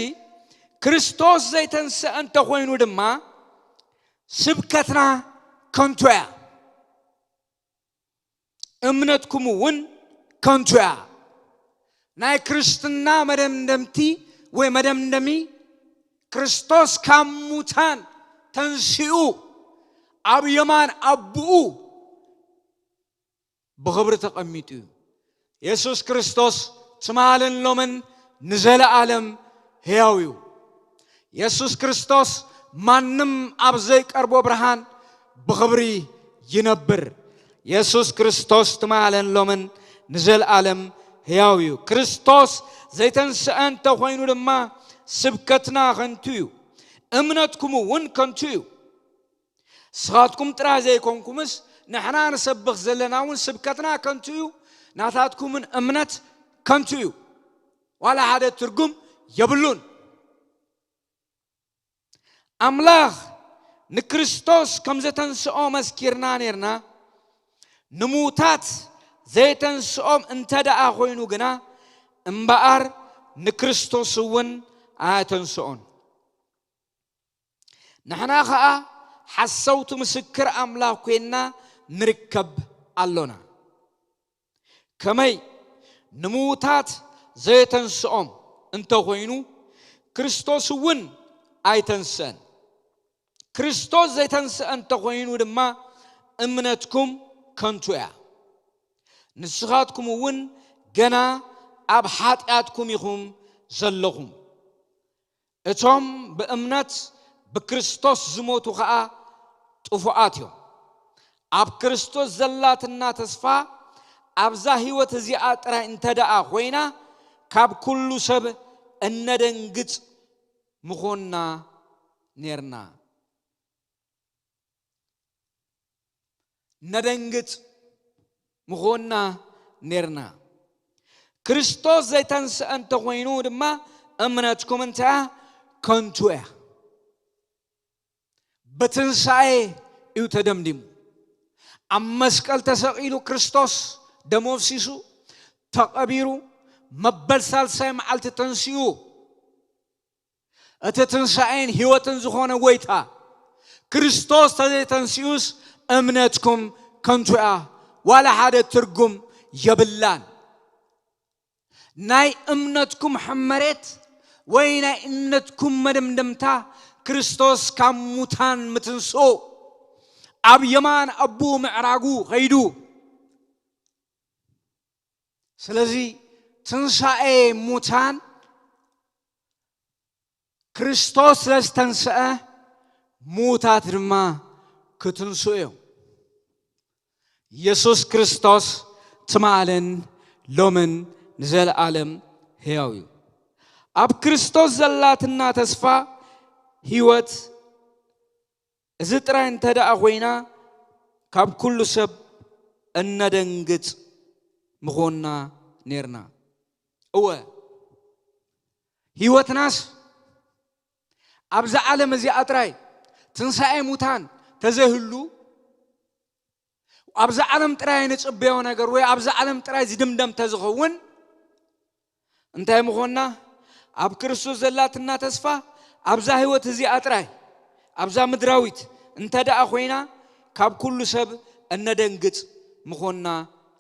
ክርስቶስ ዘይተንስአ እንተኾይኑ ድማ ስብከትና ከንቱ እያ እምነትኩም እውን ከንቱ እያ ናይ ክርስትና መደምደምቲ ወይ መደምደሚ ክርስቶስ ካብ ሙታን ተንሲኡ ኣብ የማን ኣቡኡ ብኽብሪ ተቐሚጡ እዩ ኢየሱስ ክርስቶስ ትማልን ሎምን ንዘለዓለም ሕያው እዩ ኢየሱስ ክርስቶስ ማንም ኣብ ዘይቀርቦ ብርሃን ብኽብሪ ይነብር ኢየሱስ ክርስቶስ ትማልን ሎምን ንዘለዓለም ሕያው እዩ ክርስቶስ ዘይተንስአ እንተኾይኑ ድማ ስብከትና ከንቱ እዩ እምነትኩም እውን ከንቱ እዩ ስኻትኩም ጥራይ ዘይኮንኩምስ ንሕና ንሰብኽ ዘለና እውን ስብከትና ከንቱ እዩ ናታትኩምን እምነት ከንቱ እዩ ዋላ ሓደ ትርጉም የብሉን ኣምላኽ ንክርስቶስ ከም ዘተንስኦ መስኪርና ነርና ንሙታት ዘይተንስኦም እንተደኣ ኮይኑ ግና እምበኣር ንክርስቶስ እውን ኣያተንስኦን ንሕና ኸዓ ሓሰውቲ ምስክር ኣምላኽ ኮይንና ንርከብ ኣሎና ከመይ ንሙታት ዘይተንስኦም እንተኾይኑ ክርስቶስ እውን ኣይተንስአን ክርስቶስ ዘይተንስአ እንተኾይኑ ድማ እምነትኩም ከንቱ እያ ንስኻትኩም እውን ገና ኣብ ሓጢኣትኩም ኢኹም ዘለኹም እቶም በእምነት በክርስቶስ ዝሞቱ ኸዓ ጥፉኣት እዮም ኣብ ክርስቶስ ዘላትና ተስፋ ኣብዛ ህይወት እዚኣ ጥራይ እንተደኣ ኮይና ካብ ኩሉ ሰብ እነደንግጽ ምኾንና ነርና ነደንግጽ ምኾንና ነርና ክርስቶስ ዘይተንስአ እንተኾይኑ ድማ እምነትኩም እንታይ ከንቱ እያ በትንሣኤ እዩ ተደምዲሙ ኣብ መስቀል ተሰቂሉ ክርስቶስ ደሙ ኣፍሲሱ ተቐቢሩ መበል ሳልሳይ መዓልቲ ተንስኡ እቲ ትንሣኤን ህይወትን ዝኾነ ጎይታ ክርስቶስ ተዘይተንስዩስ እምነትኩም ከንቱ እያ ዋላ ሓደ ትርጉም የብላን ናይ እምነትኩም ሕመሬት ወይ ናይ እምነትኩም መደምደምታ ክርስቶስ ካብ ሙታን ምትንስኡ ኣብ የማን አቡ ምዕራጉ ኸይዱ ስለዚ ትንሣኤ ሙታን ክርስቶስ ስለዝተንስአ ሙታት ድማ ክትንስኡ እዮም ኢየሱስ ክርስቶስ ትማልን ሎምን ንዘለዓለም ሕያው እዩ ኣብ ክርስቶስ ዘላትና ተስፋ ህይወት እዚ ጥራይ እንተደኣ ኮይና ካብ ኩሉ ሰብ እነደንግጽ ምኾንና ነርና እወ ህይወትናስ ኣብዛ ዓለም እዚኣ ጥራይ ትንሣኤ ሙታን ተዘይህሉ ኣብዛ ዓለም ጥራይ ንጽበዮ ነገር ወይ ኣብዛ ዓለም ጥራይ ዝድምደም ተዝኸውን እንታይ ምኾንና ኣብ ክርስቶስ ዘላትና ተስፋ ኣብዛ ህይወት እዚኣ ጥራይ ኣብዛ ምድራዊት እንተደኣ ኮይና ካብ ኩሉ ሰብ እነደንግጽ ምኾንና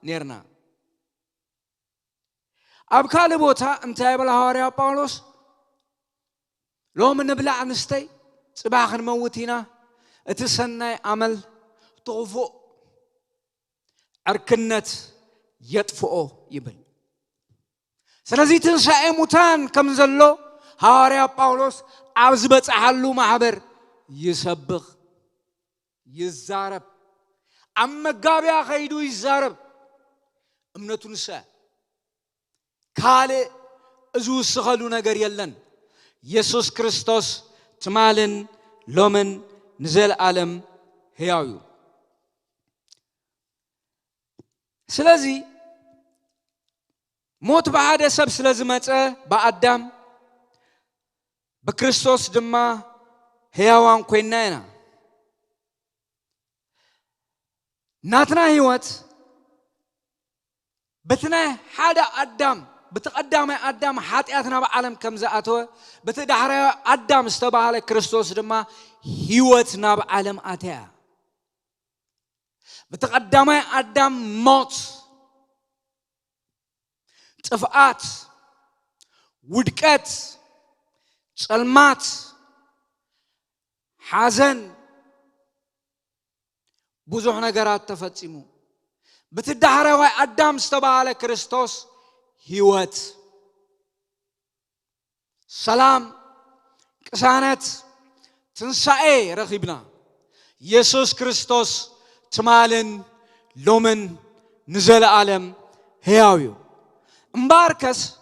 ነርና ኣብ ካልእ ቦታ እንታይ ይብላ ሐዋርያ ጳውሎስ ሎሚ ንብላዕ ንስተይ ጽባሕ ክንመውት ኢና እቲ ሰናይ ዓመል ትኽፉእ ዕርክነት የጥፍኦ ይብል ስለዚ ትንሣኤ ሙታን ከም ዘሎ ሐዋርያ ጳውሎስ ኣብ ዝበጽሓሉ ማሕበር ይሰብኽ ይዛረብ ኣብ መጋብያ ኸይዱ ይዛረብ እምነቱ ንሰ ካልእ ዝውስኸሉ ነገር የለን ኢየሱስ ክርስቶስ ትማልን ሎምን ንዘለዓለም ሕያው እዩ ስለዚ ሞት ብሓደ ሰብ ስለ ዝመፀ ብኣዳም በክርስቶስ ድማ ሕያዋን ኮይንና ኢና ናትና ህይወት በትናይ ሓደ ኣዳም بتقدمي آدم حاتياتنا بعالم كم زاتوا بتدحري آدم استباهله كريستوس دما هيوتنا بعالم آتيا بتقدمي آدم موت تفقات ودكات سلمات حزن بزح نجارات تفتيمو بتدحري آدم استباهله كريستوس هيوت سلام كسانت تنسائي رخيبنا يسوس كريستوس تمالن لومن نزل عالم هياويو مباركس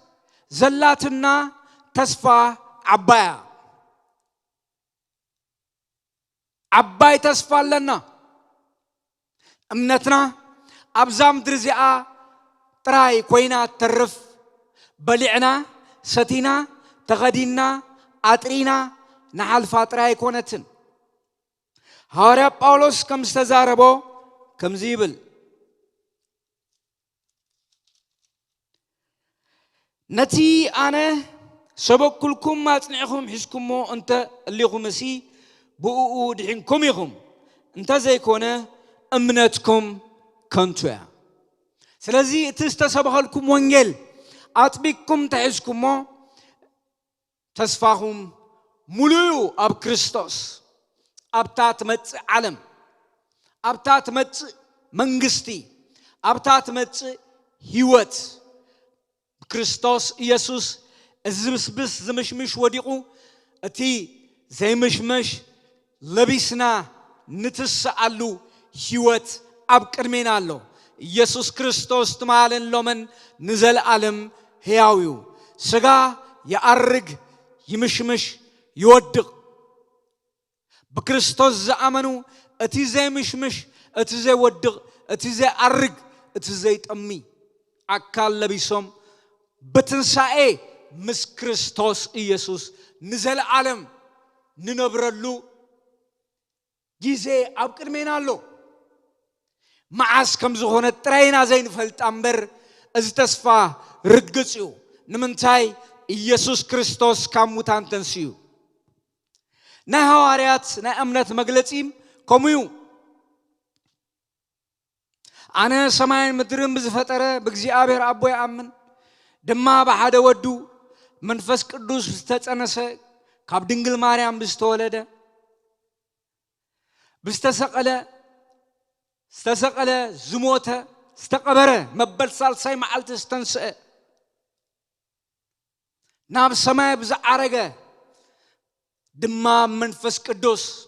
زلاتنا تسفى عباي تسفى لنا امنتنا ابزام درزيا تراي كوينا ترف بلعنا ستينا تغدينا اترينا نحل فاتراي كونتن هارا باولوس كم استزاربو كم زيبل نتي انا سبب كلكم ما تصنعكم حسكم انت اللي غمسي بؤو دحينكم يخم انت زي كونه امنتكم كنتوا سلازي تستسبحلكم وانجيل أطبيكم تعيشكم تسفاهم مليو أب كريستوس أب تاتمت علم أب تاتمت منغستي أبتات مت هيوت كريستوس يسوس الزبس زمشمش وديقو أتي زي مشمش لبسنا نتسألو هيوت أبكر من الله يسوس كريستوس تمالن لمن نزل عالم هياويو سجا يأرج يمشمش يودق بكريستوس زأمنو أتي زي مشمش أتي زي ودق أتي زي أرج أتي زي تأمي أكال لبيسهم بتنسائي مس كريستوس يسوس نزل عالم ننبرلو جيزي أبكر من الله معاس كم زخونة ترينا زين فلت أمبر أزتصفى رجسيو نمنتاي يسوس كريستوس كاموتان تنسيو نا هواريات نا أمنت مجلسيم كميو أنا سماين مدرم بزفترة بجزي أبير أبوي أمن دما بحدا ودو منفس قدوس بستأنسه كاب دنجل ماريام بستولده استسقله زموته استقبره مبل سالساي معلت استنسأ ناب السماء بزعرقه دما منفس قدوس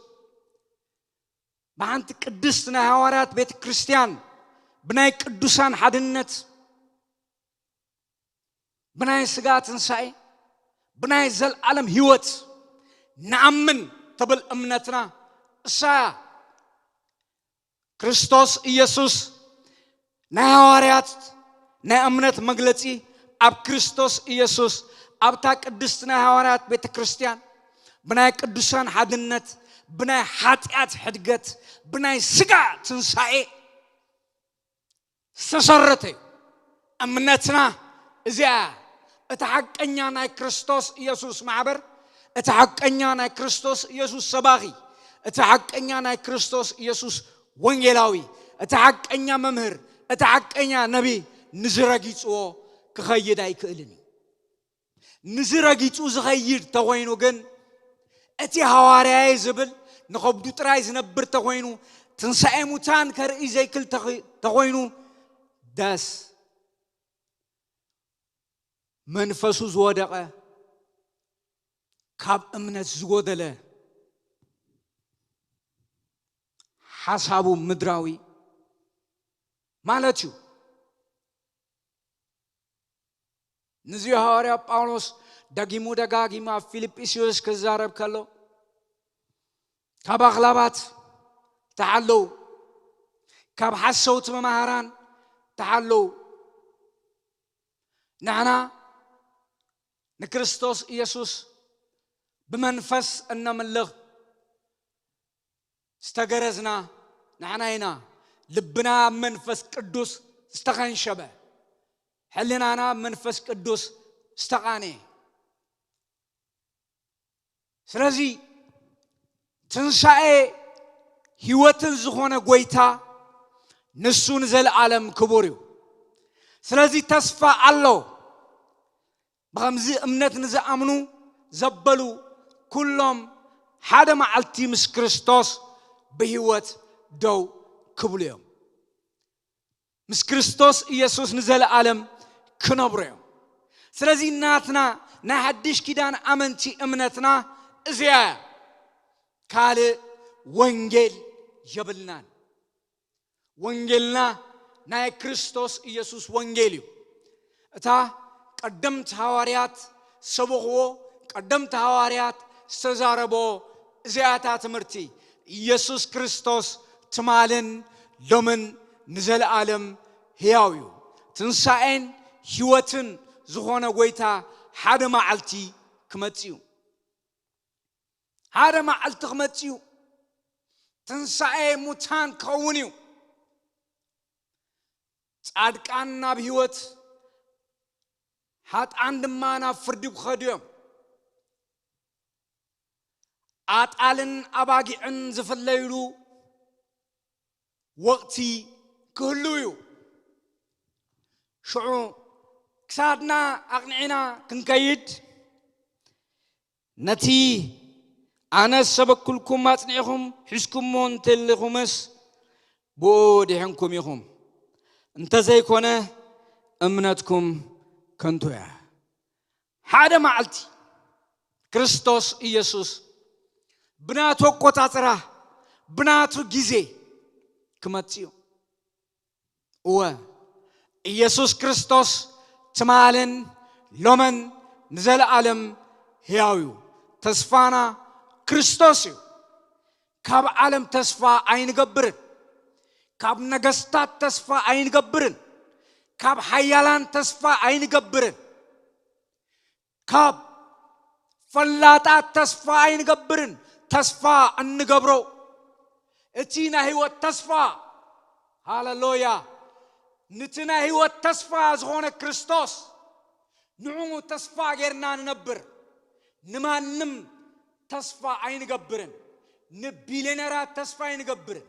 بانت قدسنا هوارات بيت كريستيان بناي قدوسان حدنت بناي سقات انساي بناي زل عالم هيوت نعمن تبل امنتنا اسا كريستوس يسوس نا هواريات نا امنت مغلطي اب كريستوس يسوس اب تا قدستنا هواريات بيت كريستيان بناي قدوسان حدنت بناي حاتيات حدقت بناي سقا تنساي سسرتي امنتنا ازيا اتحقنيا ناي كريستوس يسوس معبر اتحقنيا ناي كريستوس يسوس سباغي اتحقنيا ناي كريستوس يسوس وانجيلاوي اتحقنيا ممهر اتحقنيا نبي نزرغيصو كخيد ايكلني نزرغيصو زخيد تغوينو جن اتي حوارياي زبل نخبدو طراي زنبر تغوينو تنساي موتان كرئي زيكل تغوينو داس منفسو زودقه كاب امنت زودله حسابو مدراوي مالتشو نزيو هاريا باولوس داغيمو داغاغيما فيليبيسيوس كزارب كالو كاب اغلابات تعالو كاب حسوت ممهران تعالو نحنا نكريستوس يسوس بمنفس النملغ استغرزنا نحنا هنا لبنا منفس قدوس استغنشبه حلنا منفس قدوس استغاني سلازي تنساي هيوتن زخونه غويتا نسون زل عالم كبوريو سلازي تصفى الله بغمزي امنت نزامنو زبلو كلهم حدا معلتي مس كريستوس بهيوت دو كبليوم مس كريستوس يسوس نزل عالم كنبريوم سلازي ناتنا نحدش كيدان امنتي امنتنا ازيا كالي وانجيل جبلنان وانجيلنا ناي كريستوس يسوس وانجيليو اتا قدمت حواريات سبوغو قدمت حواريات استزاربو زياتا تمرتي يسوس كريستوس تمالن لمن نزل عالم هياويو تنساين هيوتن زخونه غويتا حدا معلتي كمتيو حدا معلت كمتيو تنساي موتان كونيو صادقانا بهيوت هات عندما فرديب خديم آتالن أباقيعن زفليلو وقتي كلويو شعو كسادنا أقنعنا كنكيد نتي أنا سبكلكم ما تنعيهم حسكم مون تلخمس بوديحنكم يخم انت زيكونه امنتكم كنتويا حدا معلتي ክርስቶስ ኢየሱስ ብናቱ ቆጣጥራ ብናቱ ጊዜ ክመጽዩ ኢየሱስ ክርስቶስ ትማልን ሎመን ንዘለዓለም ሕያውዩ ተስፋና ክርስቶስ እዩ ካብ ዓለም ተስፋ አይንገብርን ካብ ነገስታት ተስፋ አይንገብርን ካብ ኃያላን ተስፋ አይንገብርን ካብ ፈላጣት ተስፋ አይንገብርን ተስፋ እንገብሮ እቲና ህይወት ተስፋ ሃሌሉያ ንትና ህይወት ተስፋ ዝሆነ ክርስቶስ ንዑ ተስፋ ገርና ነበር ንማንም ተስፋ አይንገብርን ንቢሊነራት ተስፋ አይንገብርን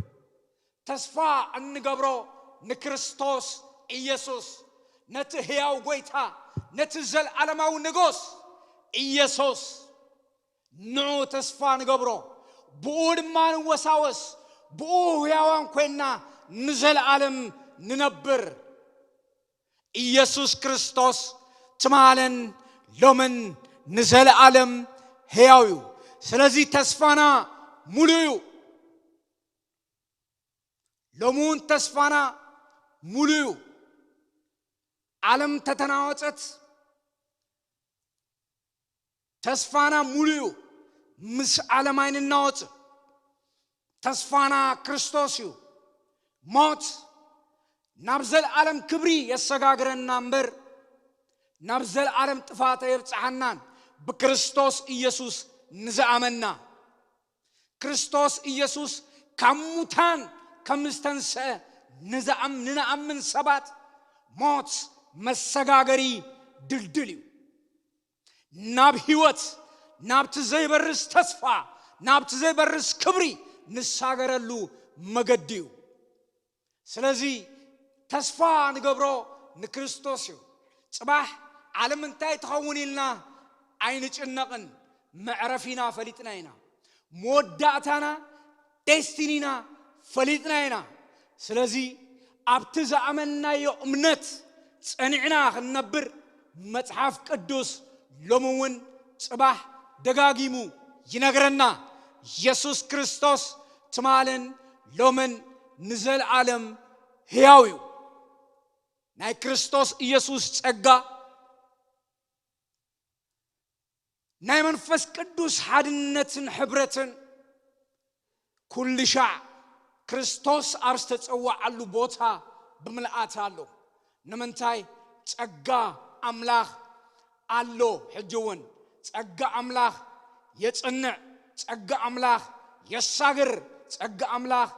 ተስፋ እንገብሮ ንክርስቶስ ኢየሱስ ነቲ ሕያው ጎይታ ነቲ ዘለዓለማዊ ንጉስ ኢየሱስ ንዑ ተስፋ ንገብሮ ብኡድማ ንወሳወስ ብኡ ሕያዋን ኮይና ንዘለዓለም ንነብር ኢየሱስ ክርስቶስ ትማለን ሎምን ንዘለዓለም ሕያው እዩ ስለዚህ ተስፋና ሙሉዩ ሎሙን ተስፋና ሙሉዩ ዓለም ተተናወጸት ተስፋና ሙሉዩ ምስ ዓለም አይንናወጽ ተስፋና ክርስቶስ እዩ ሞት ናብዘል ዓለም ክብሪ የሰጋግረና እምበር ናብዘል ዓለም ጥፋት የብጽሐናን በክርስቶስ ኢየሱስ ንዘአመና ክርስቶስ ኢየሱስ ከሙታን ከምስተንሰ ንነአምን ሰባት ሞት መሰጋገሪ ድልድልዩ ናብ ሕይወት ናብቲ ዘይበርስ ተስፋ ናብቲ ዘይበርስ ክብሪ ንሳገረሉ መገድዩ ስለዚህ ተስፋ ንገብሮ ንክርስቶስ እዩ ጽባህ ዓለም እንታይ ተኸውን ኢልና አይንጭነቅን መዕረፊና ፈሊጥና ኢና ሞዳእታና ዴስቲኒና ፈሊጥና ኢና ስለዚህ ኣብቲ ዘአመናዮ እምነት ጸኒዕና ክንነብር መጽሐፍ ቅዱስ ሎሙውን ጽባህ ደጋጊሙ ይነግረና ኢየሱስ ክርስቶስ ትማልን ሎምን ንዘለዓለም ሕያው እዩ ናይ ክርስቶስ ኢየሱስ ጸጋ ናይ መንፈስ ቅዱስ ሓድነትን ሕብረትን ኩሉ ሻዕ ክርስቶስ ኣብ ዝተጸዋዓሉ ቦታ ብምልአት ኣሎ ንምንታይ ጸጋ አምላኽ አሎ ሕጅውን ጸጋ አምላኽ የጽንዕ ጸጋ አምላኽ የሳግር ጸጋ አምላኽ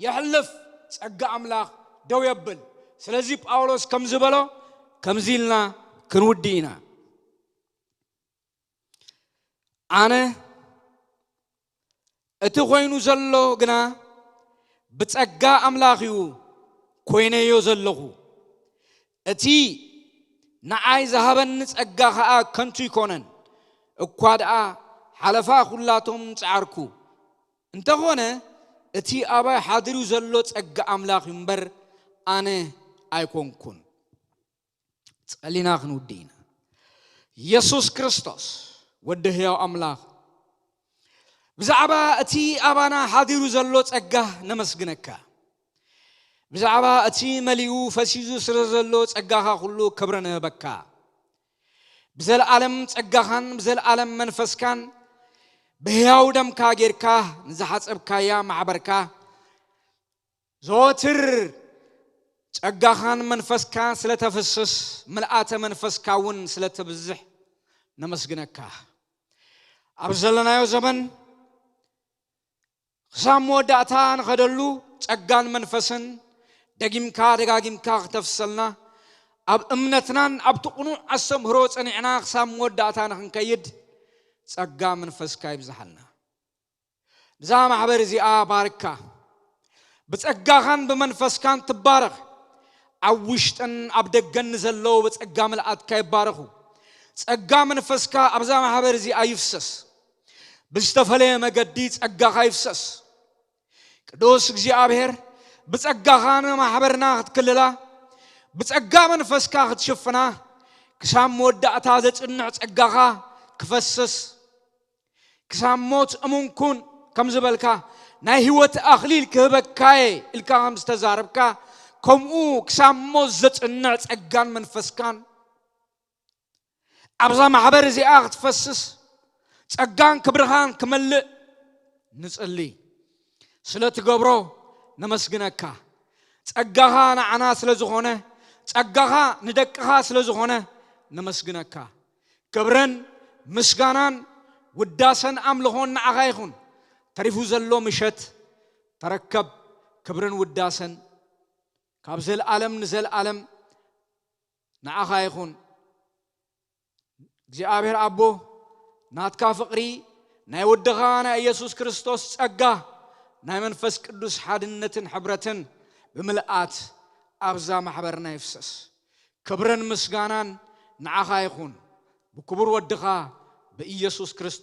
የሕልፍ ጸጋ አምላኽ ደው የብል ስለዚህ ጳውሎስ ከምዝበሎ ከምዚልና ክንውዲና አነ እቲ ኮይኑ ዘሎ ግና ብጸጋ አምላኽዩ ኮይነዮ ዘለኹ እቲ ንዓይ ዝሃበኒ ጸጋ ኸኣ ከንቱ ይኮነን እኳ ደኣ ሓለፋ ኩላቶም ጻዓርኩ እንተኾነ እቲ ኣባይ ሓድሩ ዘሎ ጸጋ አምላኽ እምበር ኣነ ኣይኮንኩን ጸሊና ክንውዲና ኢየሱስ ክርስቶስ ወዲ ሕያው አምላኽ ብዛዕባ እቲ ኣባና ሓድሩ ዘሎ ጸጋ ነመስግነካ ብዛዕባ እቲ መሊኡ ፈሲዙ ስለ ዘሎ ጸጋኻ ኩሉ ክብሪ ንህበካ ብዘለዓለም ጸጋኻን ብዘለዓለም መንፈስካን ብሕያው ደምካ ጌርካ ንዝሓጸብካያ ማሕበርካ ዘወትር ጸጋኻን መንፈስካ ስለተፈስስ ምልአተ መንፈስካ እውን ስለተብዝሕ ነመስግነካ ኣብ ዘለናዮ ዘመን ክሳብ መወዳእታ ንኸደሉ ጸጋን መንፈስን ደጊምካ ደጋጊምካ ክትፍሰልና ኣብ እምነትናን ኣብ ትቁኑዕ ኣስተምህሮ ጸኒዕና ክሳብ መወዳእታ ንኽንከይድ ጸጋ መንፈስካ ይብዛሓልና እዛ ማሕበር እዚኣ ባርካ ብጸጋኻን ብመንፈስካን ትባረኽ ኣብ ውሽጥን ኣብ ደገን ዘለው ብጸጋ መልአትካ ይባረኹ ጸጋ መንፈስካ ኣብዛ ማሕበር እዚኣ ይፍሰስ ብዝተፈለየ መገዲ ጸጋኻ ይፍሰስ ቅዱስ እግዚአብሔር بتسقّخان محبرنا تكللا بتسقى منفسك تشفنا كسام مودعتا زصنع صقاخا كفسس كسام موت امونكون كم زبلكا ناي هيوت اخليل كهبكاي الكا مستزاربكا كمو كسام موت زصنع صقان منفسكان ابزا محبر زي اخ تفسس صقان كبرهان كملء نصلي سلت غبرو نمسغنكا صقاها نعنا سلازخونه صقاها ندقها سلازخونه نمسغنكا كبرن مسغانان وداسن املهون نعغا يخون تريفو زلو مشت تركب كبرن وداسن كابزل عالم نزل عالم نعغا يخون እግዚአብሔር አቦ ናትካ ፍቅሪ ናይ ወደኻና ኢየሱስ ክርስቶስ ጸጋ ናይ መንፈስ ቅዱስ ሓድነትን ሕብረትን ብምልአት አብዛ ማሕበርና ይፍሰስ ክብርን ምስጋናን ንዓኻ ይኹን ብክቡር ወድኻ በኢየሱስ ክርስቶስ